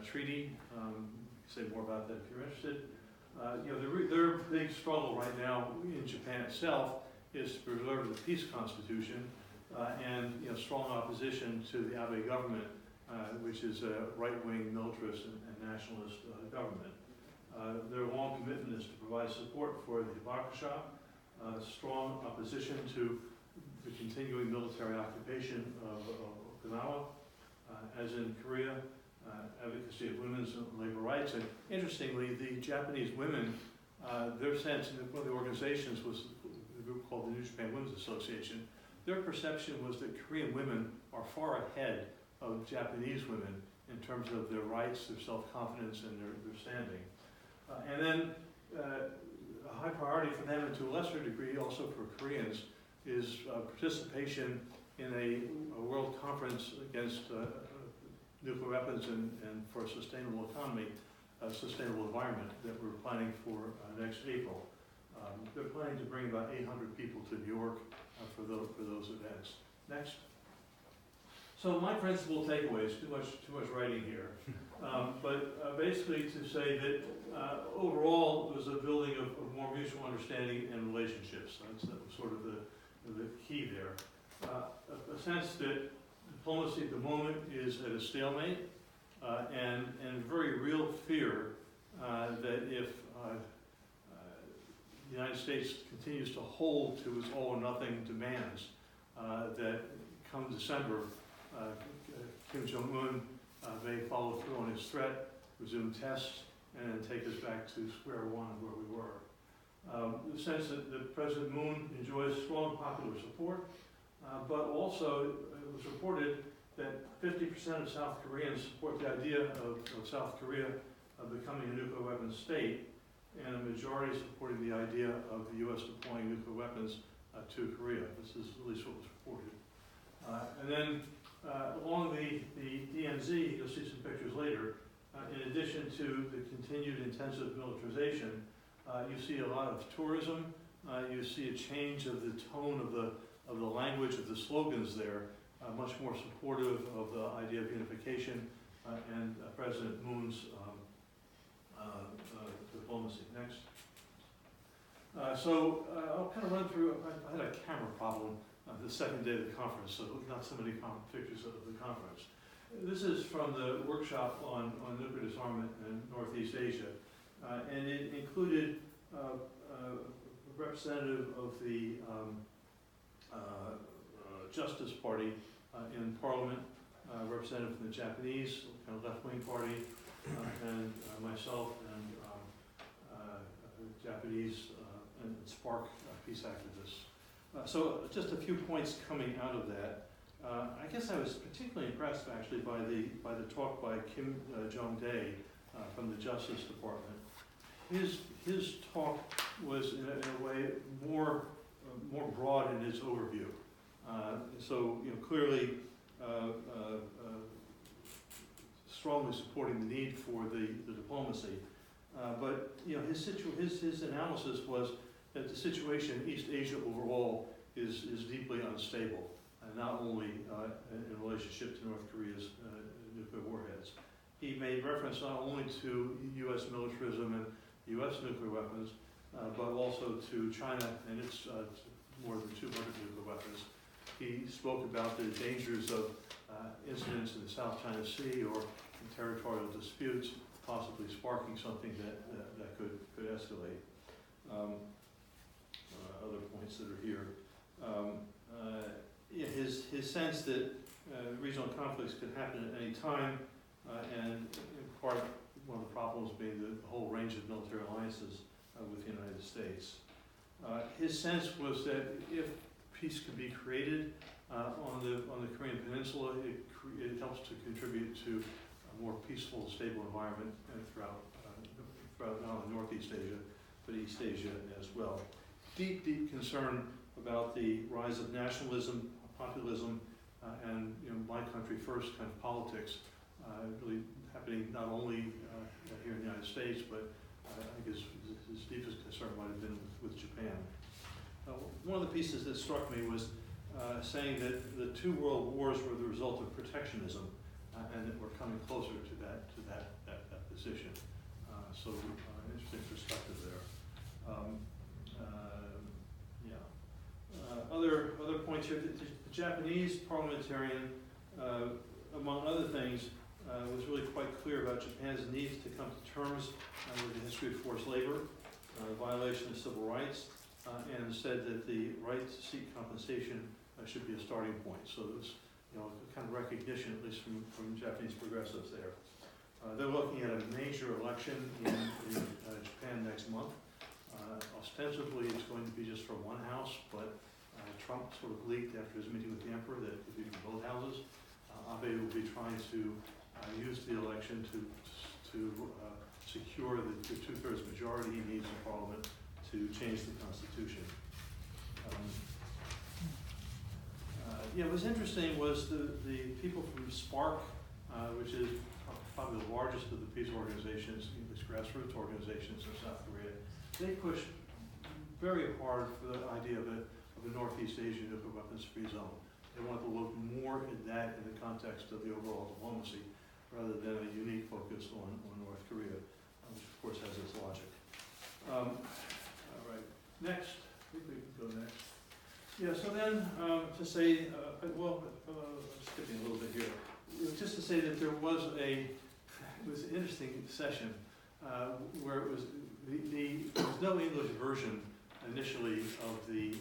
treaty. Say more about that if you're interested. Their big struggle right now in Japan itself is to preserve the peace constitution and strong opposition to the Abe government, which is a right-wing militarist and nationalist government. Their long commitment is to provide support for the Hibakusha, strong opposition to the continuing military occupation of Okinawa, as in Korea, advocacy of women's labor rights. And interestingly, the Japanese women, their sense, and one of the organizations was a group called the New Japan Women's Association, their perception was that Korean women are far ahead of Japanese women in terms of their rights, their self-confidence, and their standing. And then a high priority for them, and to a lesser degree also for Koreans, is participation in a world conference against nuclear weapons and for a sustainable economy, a sustainable environment that we're planning for next April. They're planning to bring about 800 people to New York for those events. Next. So my principal takeaways, too much writing here, but basically to say that overall it was a building of more mutual understanding and relationships. That was sort of the key there. a sense that diplomacy at the moment is at a stalemate, and very real fear that if the United States continues to hold to its all or nothing demands, that come December, Kim Jong-un may follow through on his threat, resume tests, and then take us back to square one where we were. The sense that President Moon enjoys strong popular support, but also it was reported that 50% of South Koreans support the idea of South Korea becoming a nuclear weapons state, and a majority supporting the idea of the U.S. deploying nuclear weapons to Korea. This is at least what was reported. And then along the DMZ, you'll see some pictures later, in addition to the continued intensive militarization, you see a lot of tourism. You see a change of the tone of the language of the slogans there, much more supportive of the idea of unification and President Moon's diplomacy. Next. So I'll kind of run through. I had a camera problem the second day of the conference, so not so many pictures of the conference. This is from the workshop on nuclear disarmament in Northeast Asia, and it included a representative of the Justice Party in Parliament, representative from the Japanese kind of left-wing party, and myself and Japanese and Spark peace activists. So just a few points coming out of that. I guess I was particularly impressed actually by the talk by Keumjoo Lee from the Justice Department. His talk was in a way more broad in its overview. So clearly strongly supporting the need for the diplomacy, but his analysis was that the situation in East Asia overall is deeply unstable, not only in relationship to North Korea's nuclear warheads. He made reference not only to U.S. militarism and U.S. nuclear weapons, but also to China and its more than 200 nuclear weapons. He spoke about the dangers of incidents in the South China Sea or in territorial disputes, possibly sparking something that could escalate. Other points that are here. His sense that regional conflicts could happen at any time, and in part one of the problems being the whole range of military alliances with the United States. His sense was that if peace could be created on the Korean Peninsula, it helps to contribute to a more peaceful, stable environment throughout not only Northeast Asia, but East Asia as well. Deep concern about the rise of nationalism, populism, and my country first kind of politics, really happening not only here in the United States, but I think his deepest concern might have been with Japan. One of the pieces that struck me was saying that the two world wars were the result of protectionism, and that we're coming closer to that position. So interesting perspective there. Other points here. The Japanese parliamentarian, among other things, was really quite clear about Japan's needs to come to terms with the history of forced labor, violation of civil rights, and said that the right to seek compensation should be a starting point. So there's a kind of recognition, at least from Japanese progressives there. They're looking at a major election in Japan next month. Ostensibly, it's going to be just for one house, but Trump sort of leaked after his meeting with the emperor that it would be for both houses. Abe will be trying to use the election to secure the two-thirds majority he needs in Parliament to change the Constitution. What was interesting was the people from Spark, which is probably the largest of the peace organizations, these grassroots organizations in South Korea. They pushed very hard for the idea of a Northeast Asian nuclear weapons-free zone. They wanted to look more at that in the context of the overall diplomacy, rather than a unique focus on North Korea, which of course has its logic. All right, next. I think we can go next. Yeah, so then to say, skipping a little bit here, just to say that it was an interesting session where it was there was no English version initially of the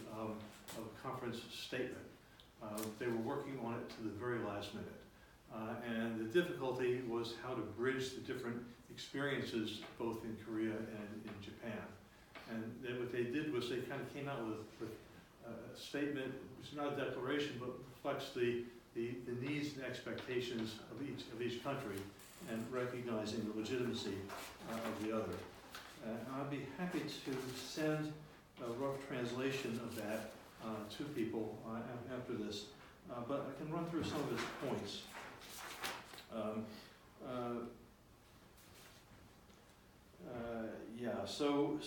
conference statement. They were working on it to the very last minute. And the difficulty was how to bridge the different experiences both in Korea and in Japan. And then what they did was they kind of came out with a statement, which is not a declaration, but reflects the needs and expectations of each country and recognizing the legitimacy of the other. I'd be happy to send a rough translation of that to people after this, but I can run through some of its points. So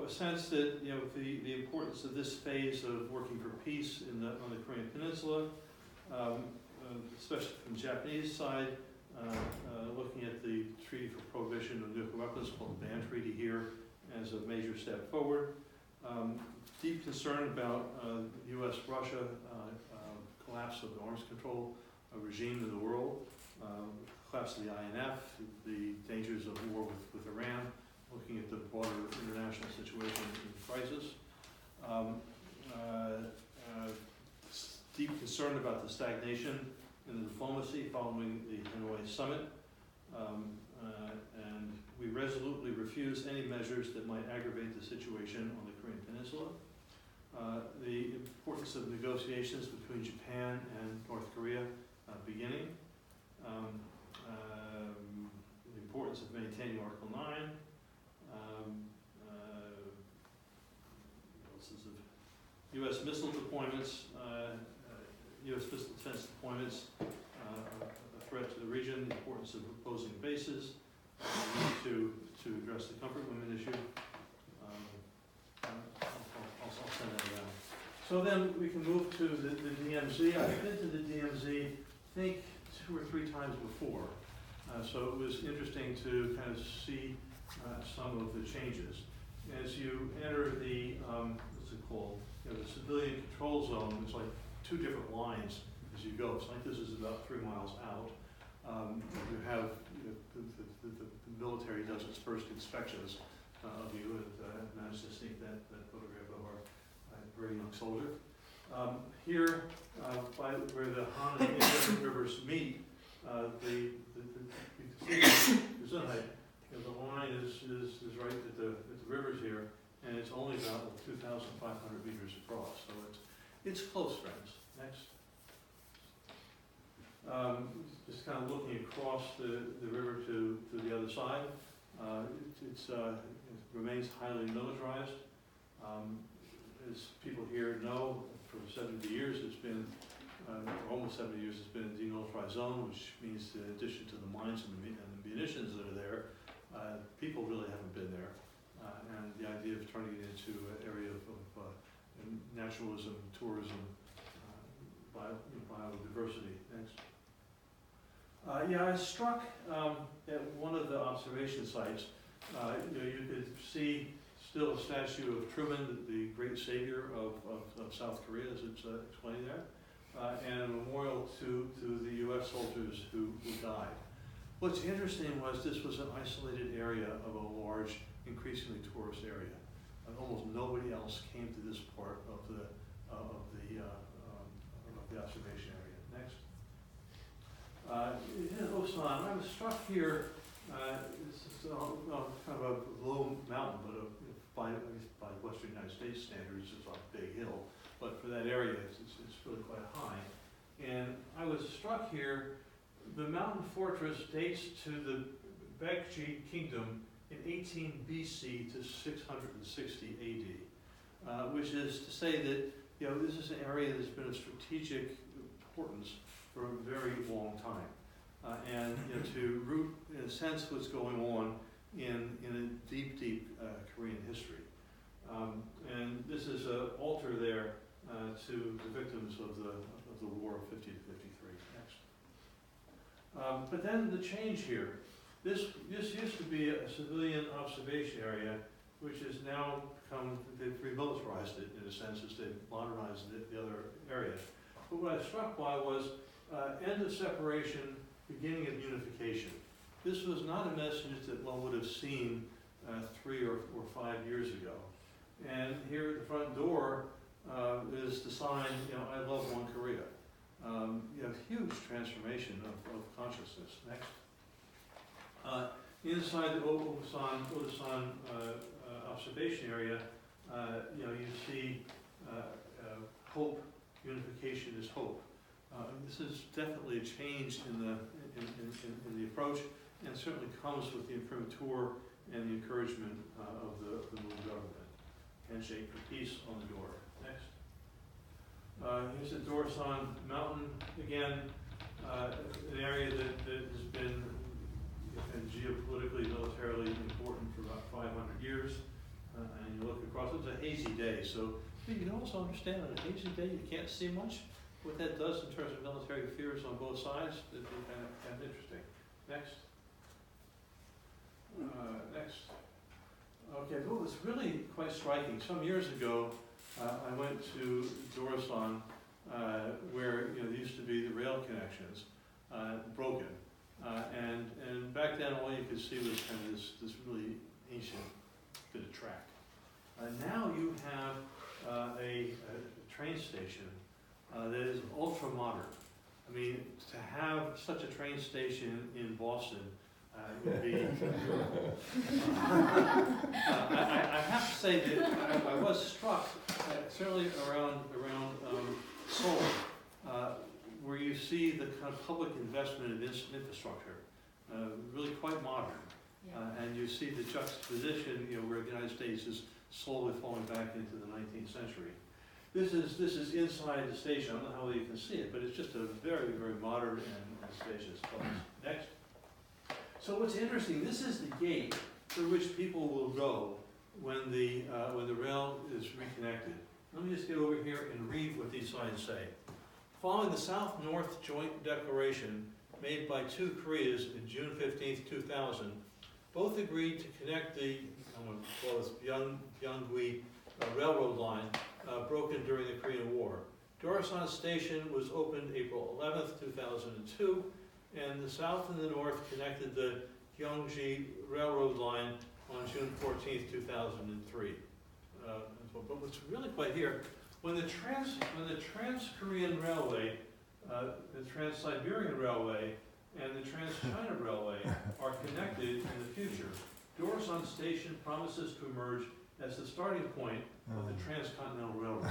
a sense that the importance of this phase of working for peace on the Korean Peninsula, especially from the Japanese side, looking at the Treaty for Prohibition of Nuclear Weapons, called the Ban Treaty here, as a major step forward. Deep concern about U.S.-Russia collapse of the arms control regime in the world, collapse of the INF, the dangers of war with Iran, looking at the broader international situation in crisis. Deep concern about the stagnation in the diplomacy following the Hanoi summit. And we resolutely refuse any measures that might aggravate the situation on the Korean Peninsula. The importance of negotiations between Japan and North Korea beginning. The importance of maintaining Article 9. U.S. missile deployments, U.S. missile defense deployments, a threat to the region, the importance of opposing bases, to address the comfort women issue. I'll send that around. So then we can move to the DMZ. I've been to the DMZ, I think 2 or 3 times before. So it was interesting to kind of see some of the changes. As you enter the, what's it called? The civilian control zone, it's like 2 different lines as you go. It's like this is about 3 miles out. You have the military does its first inspections of you, and managed to sneak that photograph of our very young soldier. Here, by where the Han and Indian rivers meet, the line is right at the rivers here, and it's only about 2,500 meters across, so it's close, friends. Next. Just kind of looking across the river to the other side. It remains highly militarized. As people here know, for 70 years it's been, almost 70 years it's been a demilitarized zone, which means in addition to the mines and the munitions that are there, people really haven't been there. And the idea of turning it into an area of naturalism, tourism, biodiversity. Next. I was struck at one of the observation sites. You could see still a statue of Truman, the great savior of South Korea, as it's explained there, and a memorial to the U.S. soldiers who died. What's interesting was this was an isolated area of a large, increasingly tourist area. Almost nobody else came to this part of the observation area. Next. In Osan, I was struck here. This is kind of a low mountain, but by Western United States standards, it's a big hill. But for that area, it's really quite high. And I was struck here. The mountain fortress dates to the Baekje Kingdom in 18 BC to 660 AD, which is to say that this is an area that's been of strategic importance for a very long time, and to root in a sense what's going on in a deep Korean history. And this is an altar there to the victims of the war of 50 to 53. Next. But then the change here. This used to be a civilian observation area which has now become, they've remilitarized it in a sense as they've modernized the other area. But what I was struck by was end of separation, beginning of unification. This was not a message that one would have seen 3 or 5 years ago. And here at the front door is the sign, I love One Korea. Huge transformation of consciousness. Next. Inside the Odasan observation area, you see hope, unification is hope. This is definitely a change in the approach, and certainly comes with the imprimatur and the encouragement of the Moon government. Handshake for peace on the door. Next. Here's the Dorsan Mountain again, an area that has been geopolitically, militarily important for about 500 years. And you look across, it's a hazy day, so you can also understand on a hazy day you can't see much. What that does in terms of military fears on both sides, that'd be kind of interesting. Next. Next. Okay, well, it's really quite striking. Some years ago, I went to Dorsan, where there used to be the rail connections, broken. And back then, all you could see was kind of this really ancient bit of track. Now you have a train station that is ultra modern. I mean, to have such a train station in Boston would be. I have to say that I was struck, certainly around Seoul, where you see the kind of public investment in infrastructure, really quite modern. And you see the juxtaposition, where the United States is slowly falling back into the 19th century. This is inside the station. I don't know how well you can see it, but it's just a very, very modern and spacious place. Next. So what's interesting, this is the gate through which people will go when the rail is reconnected. Let me just get over here and read what these signs say. Following the South-North Joint Declaration made by two Koreas in June 15, 2000, both agreed to connect the Byungui railroad line broken during the Korean War. Dorsan Station was opened April 11, 2002, and the south and the north connected the Gyeonggi Railroad line on June 14, 2003. But what's really quite here, when the Trans-Korean Railway, the Trans-Siberian Railway, and the Trans-China Railway are connected in the future, Dorsan Station promises to emerge as the starting point of the Transcontinental Railroad.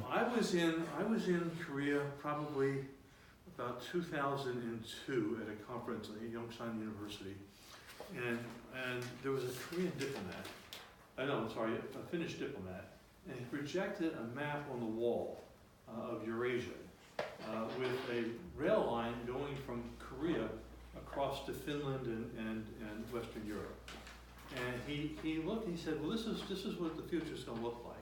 I was in Korea probably about 2002 at a conference at Yongsan University, and there was a Korean diplomat. A Finnish diplomat, and he projected a map on the wall of Eurasia with a rail line going from Korea across to Finland and Western Europe. And he looked and he said, well, this is what the future's going to look like.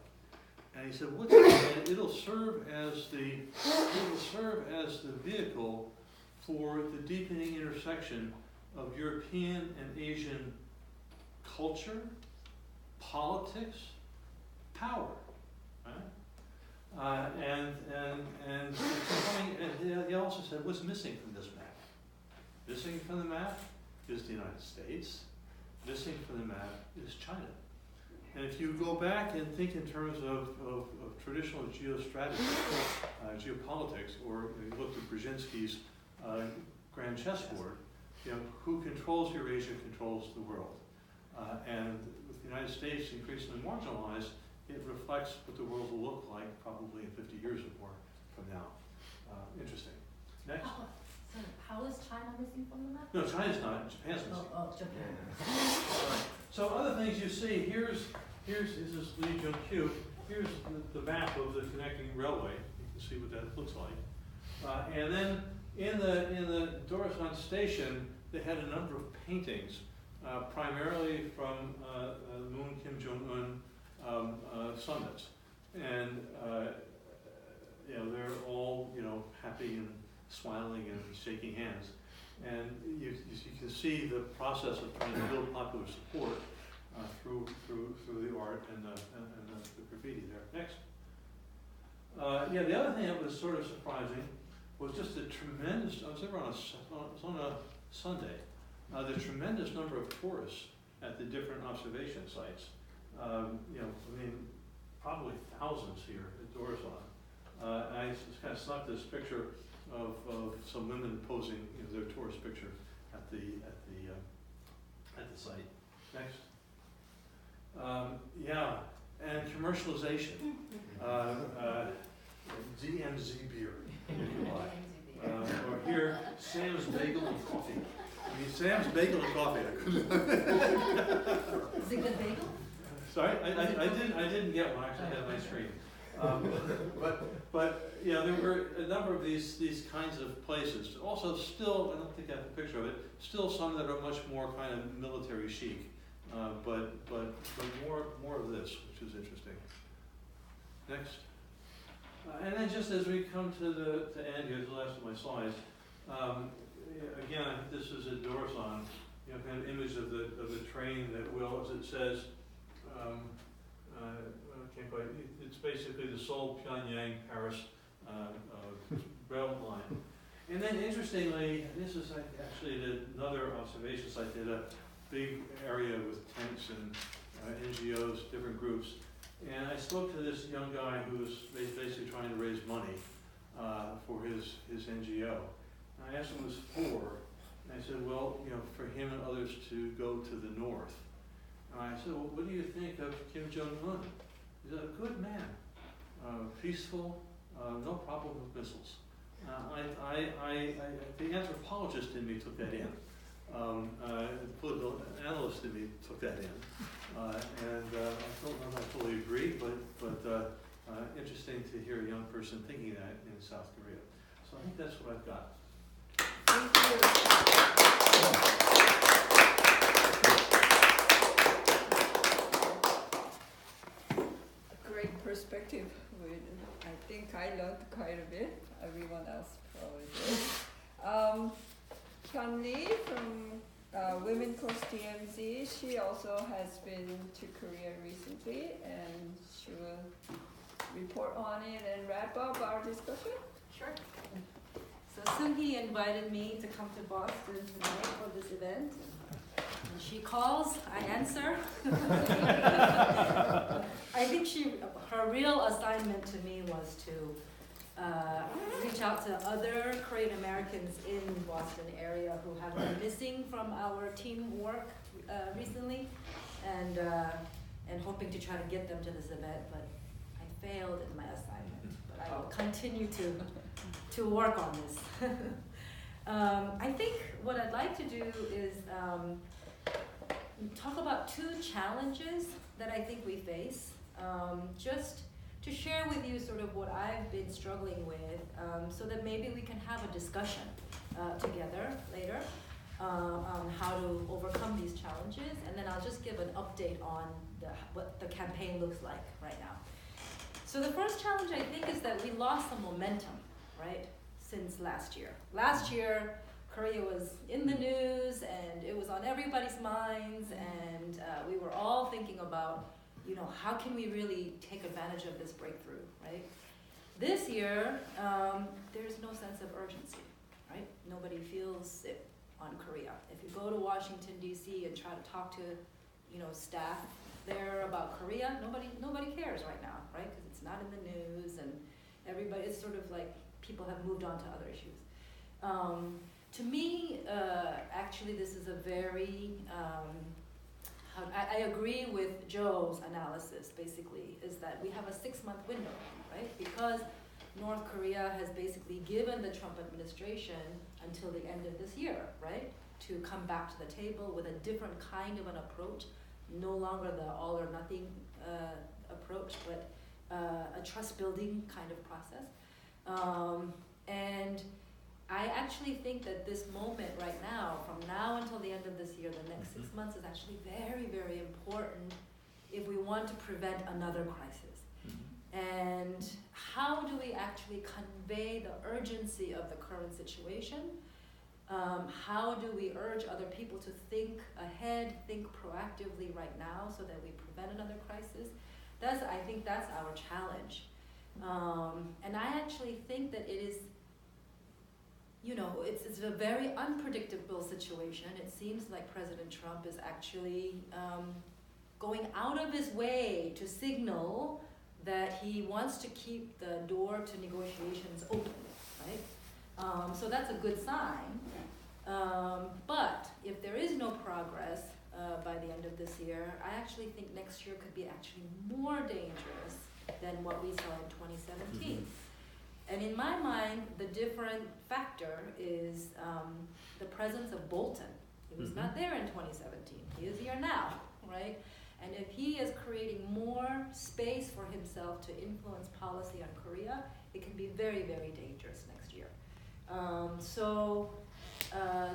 And he said, and it'll serve as the vehicle for the deepening intersection of European and Asian culture, politics, power, right? And he also said, what's missing from this map? Missing from the map is the United States. Missing from the map is China. And if you go back and think in terms of traditional geostrategy, geopolitics, or you look at Brzezinski's grand chessboard, who controls Eurasia controls the world. And with the United States increasingly marginalized, it reflects what the world will look like probably in 50 years or more from now. Interesting. Next.
How is China missing from the map?
No, China's not. Japan's missing.
Oh, Japan.
So other things you see, here's this is Lee Jung-kyu. Here's the map of the connecting railway. You can see what that looks like. And then in the Dorsan station, they had a number of paintings, primarily from Moon Kim Jong-un summits, and they're all happy and smiling and shaking hands, and you can see the process of trying to build popular support through the art and the graffiti there. Next. Yeah, the other thing that was sort of surprising was just the tremendous, I was there on a Sunday, the tremendous number of tourists at the different observation sites. You know, I mean, probably thousands here at Dorison. I just kind of snuck this picture of some women posing, you know, their tourist picture at the site. Next. Yeah, and commercialization. DMZ beer, if you like. Or here, Sam's Bagel and Coffee. I mean, Sam's Bagel and Coffee.
Is it good bagel?
Sorry, I didn't get one. I actually had my screen. But yeah, there were a number of these kinds of places. Also, still, I don't think I have a picture of it. Still, some that are much more kind of military chic. But more of this, which is interesting. Next. And then just as we come to the end here, the last of my slides. Again, I think this is at Dorison. You know, kind of image of the train that will, as it says. I can't quite. It's basically the Seoul, Pyongyang, Paris rail line. And then, interestingly, this is actually another observation site. They had a big area with tents and NGOs, different groups. And I spoke to this young guy who was basically trying to raise money for his NGO. And I asked him what it was for. And I said, well, you know, for him and others to go to the north. And I said, well, what do you think of Keumjoo Lee? He's a good man, peaceful, no problem with missiles. The anthropologist in me took that in. The political analyst in me took that in. And I don't know if I fully agree, but interesting to hear a young person thinking that in South Korea. So I think that's what I've got.
Great perspective. I think I learned quite a bit. Everyone else probably did. Hyun Lee from WomenCrossDMZ, she also has been to Korea recently, and she will report on it and wrap up our discussion.
Sure. So Seung Hee invited me to come to Boston tonight for this event. And she calls, I answer. I think her real assignment to me was to reach out to other Korean Americans in Boston area who have been missing from our team work recently, and hoping to try to get them to this event, but I failed in my assignment. But I will continue to work on this. I think what I'd like to do is talk about two challenges that I think we face, just to share with you sort of what I've been struggling with, so that maybe we can have a discussion together later on how to overcome these challenges, and then I'll just give an update on what the campaign looks like right now. So the first challenge, I think, is that we lost some momentum, right, since last year. Last year, Korea was in the news, and it was on everybody's minds, and we were all thinking about, you know, how can we really take advantage of this breakthrough, right? This year, there's no sense of urgency, right? Nobody feels it on Korea. If you go to Washington, D.C. and try to talk to, you know, staff there about Korea, nobody cares right now, right? Because it's not in the news, and everybody, it's sort of like people have moved on to other issues. To me, actually, this is a very, I agree with Joe's analysis, basically, is that we have a 6-month window, right? Because North Korea has basically given the Trump administration until the end of this year, right? To come back to the table with a different kind of an approach, no longer the all or nothing approach, but a trust building kind of process. And I actually think that this moment right now, from now until the end of this year, the next 6 months, is actually very, very important if we want to prevent another crisis. And how do we actually convey the urgency of the current situation How do we urge other people to think ahead, think proactively right now so that we prevent another crisis? I think that's our challenge. And I actually think that it is, it's a very unpredictable situation. It seems like President Trump is actually going out of his way to signal that he wants to keep the door to negotiations open, right? So that's a good sign. But if there is no progress by the end of this year, I actually think next year could be actually more dangerous than what we saw in 2017. Mm-hmm. And in my mind, the different factor is the presence of Bolton. He was not there in 2017. He is here now, right? And if he is creating more space for himself to influence policy on Korea, it can be very, very dangerous next year. So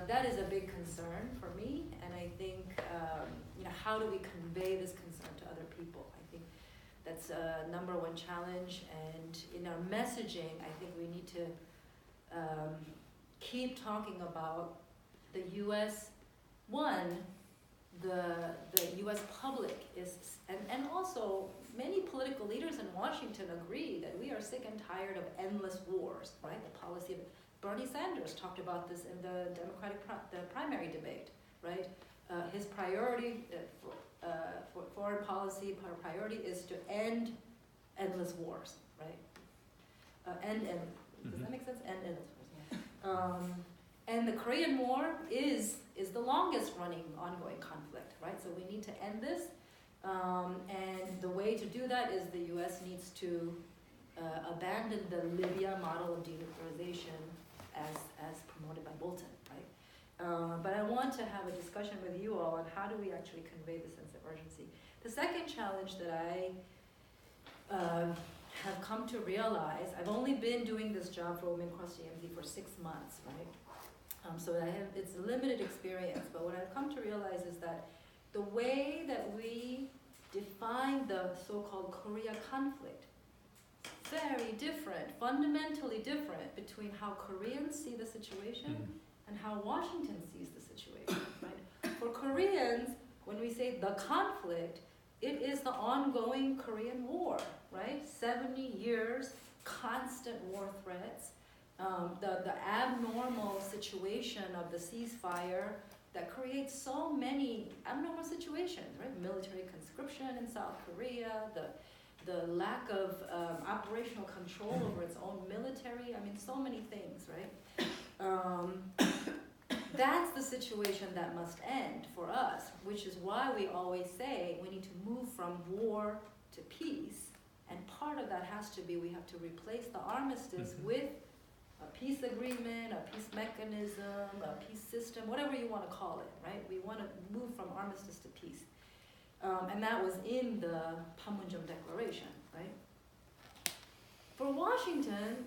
that is a big concern for me, and I think, how do we convey this concern to other people? I think that's a number one challenge, and in our messaging, I think we need to keep talking about the U.S. The U.S. public is, and also many political leaders in Washington agree that we are sick and tired of endless wars, right? The policy of Bernie Sanders talked about this in the Democratic the primary debate, right? His priority for foreign policy priority is to end endless wars, right? Does that make sense? End endless wars. And the Korean War is the longest running ongoing conflict, right? So we need to end this. And the way to do that is the U.S. needs to abandon the Libya model of denuclearization as promoted by Bolton, right? But I want to have a discussion with you all on how do we actually convey the sense of urgency. The second challenge that I have come to realize, I've only been doing this job for WomenCrossDMZ for 6 months, right? So it's a limited experience, but what I've come to realize is that the way that we define the so-called Korea conflict, very different, fundamentally different between how Koreans see the situation and how Washington sees the situation, right? For Koreans, when we say the conflict, it is the ongoing Korean War, right? 70 years, constant war threats, the abnormal situation of the ceasefire that creates so many abnormal situations, right? Military conscription in South Korea, the lack of operational control over its own military, I mean, so many things, right? That's the situation that must end for us, which is why we always say we need to move from war to peace, and part of that has to be we have to replace the armistice with a peace agreement, a peace mechanism, a peace system, whatever you want to call it, right? We want to move from armistice to peace. And that was in the Panmunjom Declaration, right? For Washington,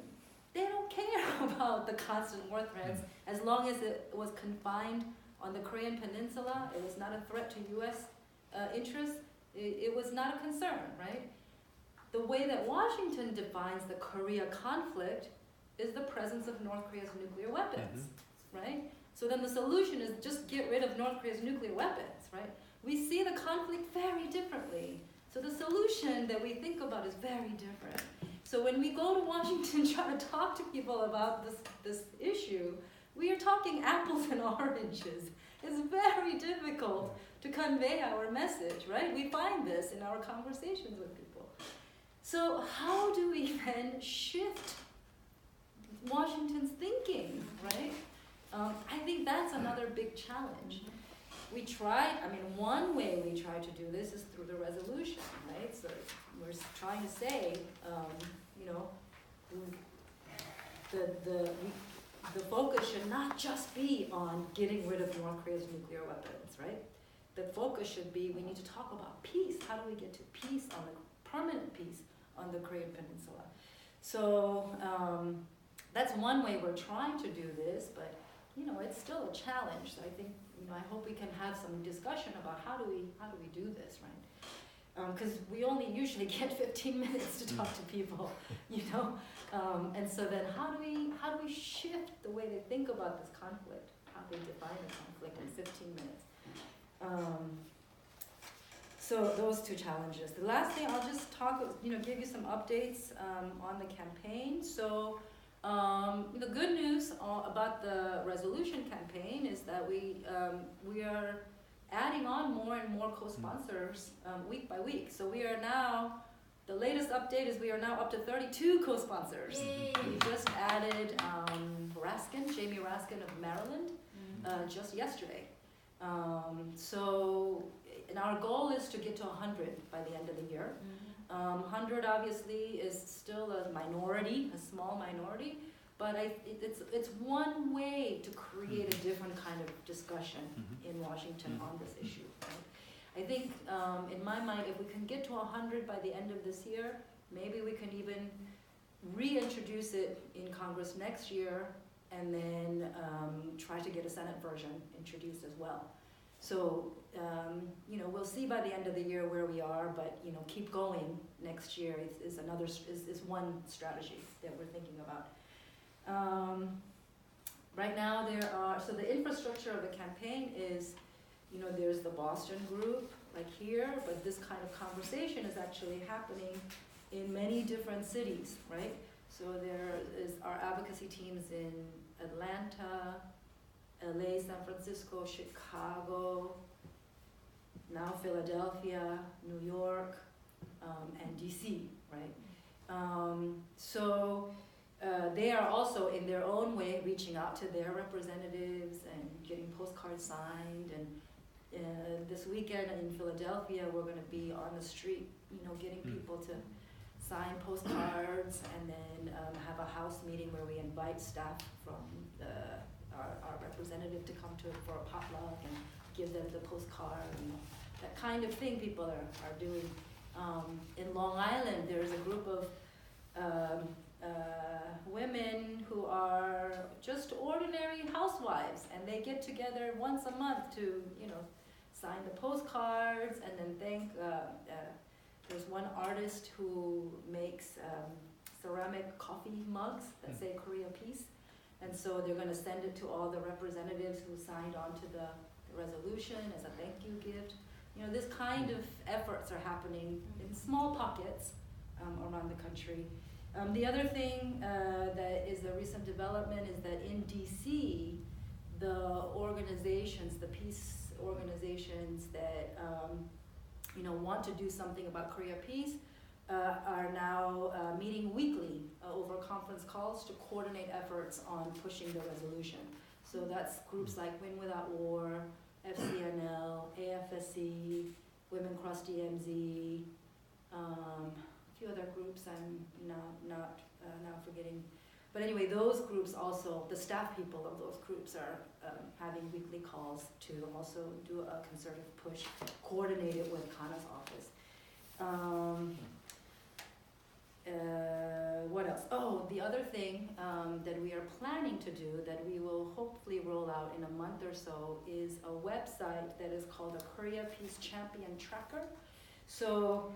they don't care about the constant war threats as long as it was confined on the Korean Peninsula. It was not a threat to U.S. interests. It was not a concern, right? The way that Washington defines the Korea conflict is the presence of North Korea's nuclear weapons, right? So then the solution is just get rid of North Korea's nuclear weapons, right? We see the conflict very differently. So the solution that we think about is very different. So when we go to Washington try to talk to people about this issue, we are talking apples and oranges. It's very difficult to convey our message, right? We find this in our conversations with people. So how do we then shift Washington's thinking, right? I think that's another big challenge. We tried, one way we try to do this is through the resolution, right? So we're trying to say, the focus should not just be on getting rid of North Korea's nuclear weapons, right? The focus should be, we need to talk about peace. How do we get to peace, on the permanent peace on the Korean Peninsula? So that's one way we're trying to do this, but it's still a challenge. So I think, I hope we can have some discussion about how do we do this, right? because we only usually get 15 minutes to talk to people, you know. And so then how do we shift the way they think about this conflict, how they define the conflict in 15 minutes? So those two challenges. The last thing, I'll just give you some updates on the campaign. So the good news about the resolution campaign is that we are adding on more and more co-sponsors week by week. So we are now, the latest update is we are now up to 32 co-sponsors. We just added Jamie Raskin of Maryland, just yesterday. And our goal is to get to 100 by the end of the year. 100 obviously is still a minority, a small minority, but it's one way to create a different kind of discussion in Washington on this issue. Right? I think, in my mind, if we can get to 100 by the end of this year, maybe we can even reintroduce it in Congress next year, and then try to get a Senate version introduced as well. So, we'll see by the end of the year where we are, but, keep going next year is one strategy that we're thinking about. Right now so the infrastructure of the campaign is, there's the Boston group, like here, but this kind of conversation is actually happening in many different cities, right? So there is our advocacy teams in Atlanta, LA, San Francisco, Chicago, now Philadelphia, New York, and DC, right? They are also in their own way reaching out to their representatives and getting postcards signed. And this weekend in Philadelphia, we're going to be on the street, getting people to sign postcards, and then have a house meeting where we invite staff from our representative to come for a potluck and give them the postcard, and that kind of thing people are doing. In Long Island, there's a group of women who are just ordinary housewives, and they get together once a month to, sign the postcards and then thank. There's one artist who makes ceramic coffee mugs that say Korea Peace, and so they're going to send it to all the representatives who signed on to the resolution as a thank you gift. This kind of efforts are happening in small pockets around the country. The other thing that is a recent development is that in DC, the organizations, the peace organizations that want to do something about Korea Peace are now meeting weekly over conference calls to coordinate efforts on pushing the resolution. So that's groups like Win Without War, FCNL, AFSC, WomenCrossDMZ, a few other groups I'm now forgetting. But anyway, those groups also, the staff people of those groups are having weekly calls to also do a concerted push, coordinated with Kana's office. What else? Oh, the other thing that we are planning to do that we will hopefully roll out in a month or so is a website that is called a Korea Peace Champion Tracker. So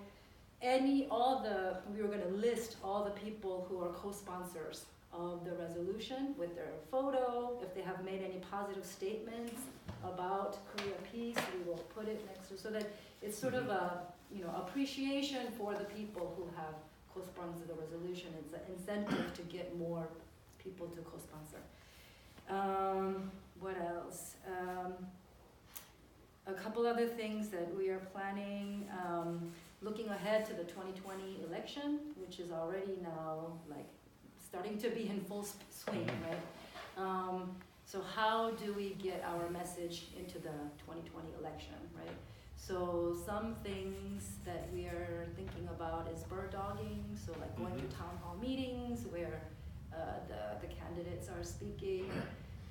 we were going to list all the people who are co-sponsors of the resolution with their photo. If they have made any positive statements about Korea Peace, we will put it next to, so that it's sort of a appreciation for the people who have co-sponsored the resolution. It's an incentive to get more people to co-sponsor. What else? A couple other things that we are planning. Looking ahead to the 2020 election, which is already now starting to be in full swing, right? So how do we get our message into the 2020 election, right? So some things that we are thinking about is bird dogging, so going to town hall meetings where the candidates are speaking,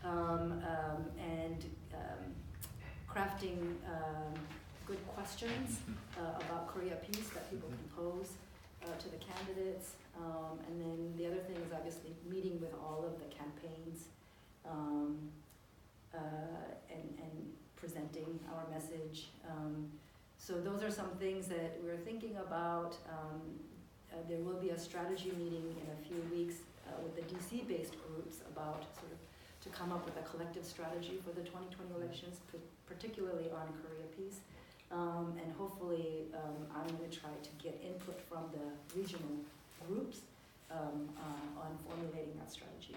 and crafting good questions about Korea Peace that people can pose to the candidates. And then the other thing is obviously meeting with all of the campaigns and presenting our message. So those are some things that we're thinking about. There will be a strategy meeting in a few weeks with the DC-based groups about sort of to come up with a collective strategy for the 2020 elections, particularly on Korea peace. And hopefully I'm going to try to get input from the regional groups on formulating that strategy.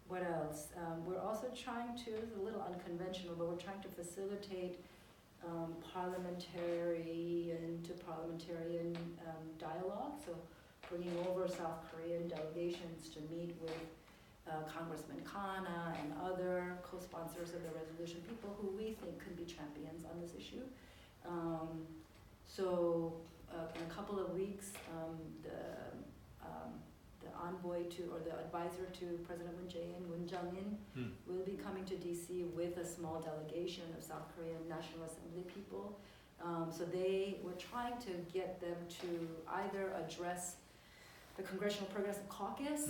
What else? We're also trying to, it's a little unconventional, but we're trying to facilitate parliamentarian to parliamentarian dialogue. So bringing over South Korean delegations to meet with Congressman Kana and other co-sponsors of the resolution, people who we think could be champions on this issue. So in a couple of weeks, the envoy to, or the advisor to President Moon Jae-in, will be coming to DC with a small delegation of South Korean National Assembly people. So we're trying to get them to either address the Congressional Progressive Caucus,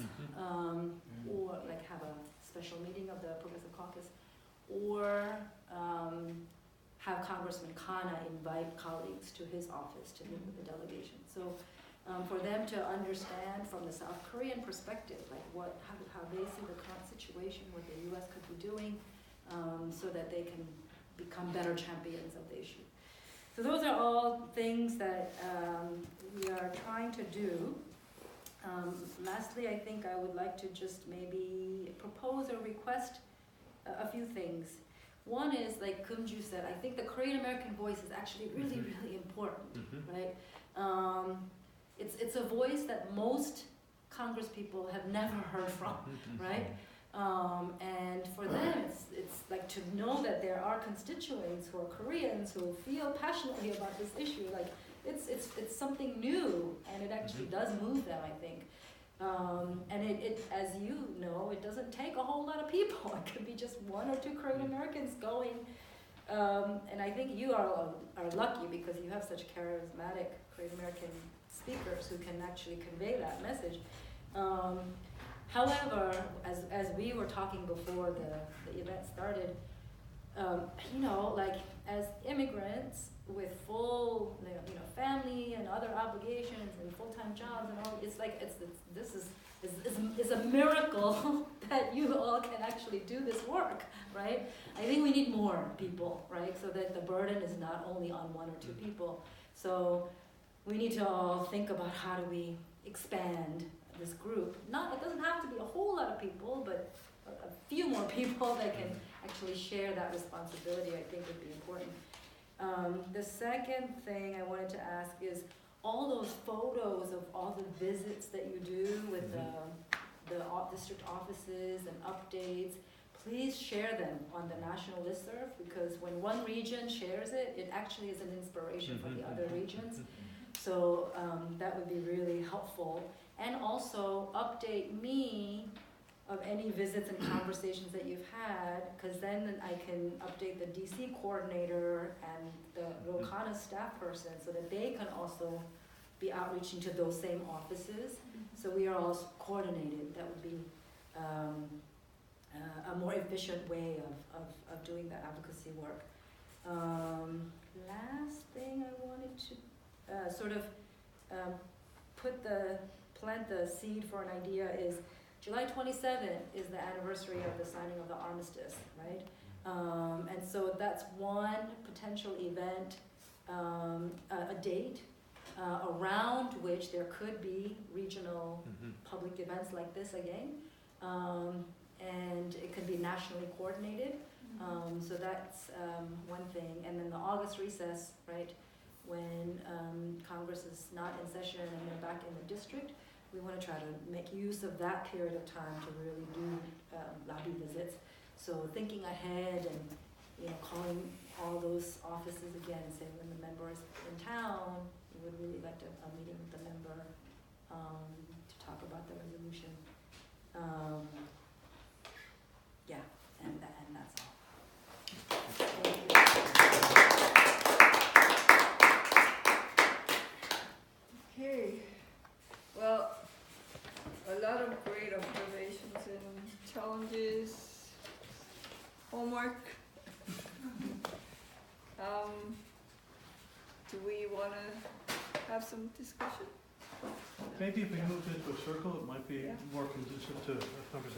or like have a special meeting of the Progressive Caucus, or have Congressman Kana invite colleagues to his office to meet with the delegation. So for them to understand from the South Korean perspective, like how they see the current situation, what the U.S. could be doing, so that they can become better champions of the issue. So those are all things that we are trying to do. Lastly, I think I would like to just maybe propose or request a few things. One is, like Keumjoo said, I think the Korean American voice is actually really, really important, right? It's a voice that most Congress people have never heard from, right? And for them, it's like to know that there are constituents who are Koreans who feel passionately about this issue. Like it's something new, and it actually does move them, I think. And it, as you know, it doesn't take a whole lot of people. It could be just one or two Korean Americans going. And I think you are lucky because you have such charismatic Korean American speakers who can actually convey that message. However, as we were talking before the event started, you know, like as immigrants with full, you know, family and other obligations and full-time jobs and all, it's like this is a miracle that you all can actually do this work, right? I think we need more people, right? So that the burden is not only on one or two people. So we need to all think about how do we expand this group. It doesn't have to be a whole lot of people, but a few more people that can actually share that responsibility, I think would be important. The second thing I wanted to ask is all those photos of all the visits that you do with the district offices and updates, please share them on the national listserv, because when one region shares it, it actually is an inspiration for the other regions. So that would be really helpful. And also update me of any visits and conversations that you've had, because then I can update the DC coordinator and the Rokana staff person so that they can also be outreaching to those same offices. So we are all coordinated. That would be a more efficient way of doing that advocacy work. Last thing I wanted to sort of plant the seed for an idea is July 27th is the anniversary of the signing of the armistice, right? And so that's one potential event, a date around which there could be regional public events like this again. And it could be nationally coordinated. So that's one thing. And then the August recess, right? When Congress is not in session and they're back in the district, we want to try to make use of that period of time to really do lobby visits. So thinking ahead and, you know, calling all those offices again and saying when the member is in town, we would really like a meeting with the member to talk about the resolution. Yeah, and that's all. Thank you.
Okay, well, a lot of great observations and challenges, homework. Do we want to have some discussion?
Maybe if we moved into a circle, it might be
Yeah.
more conducive to a conversation.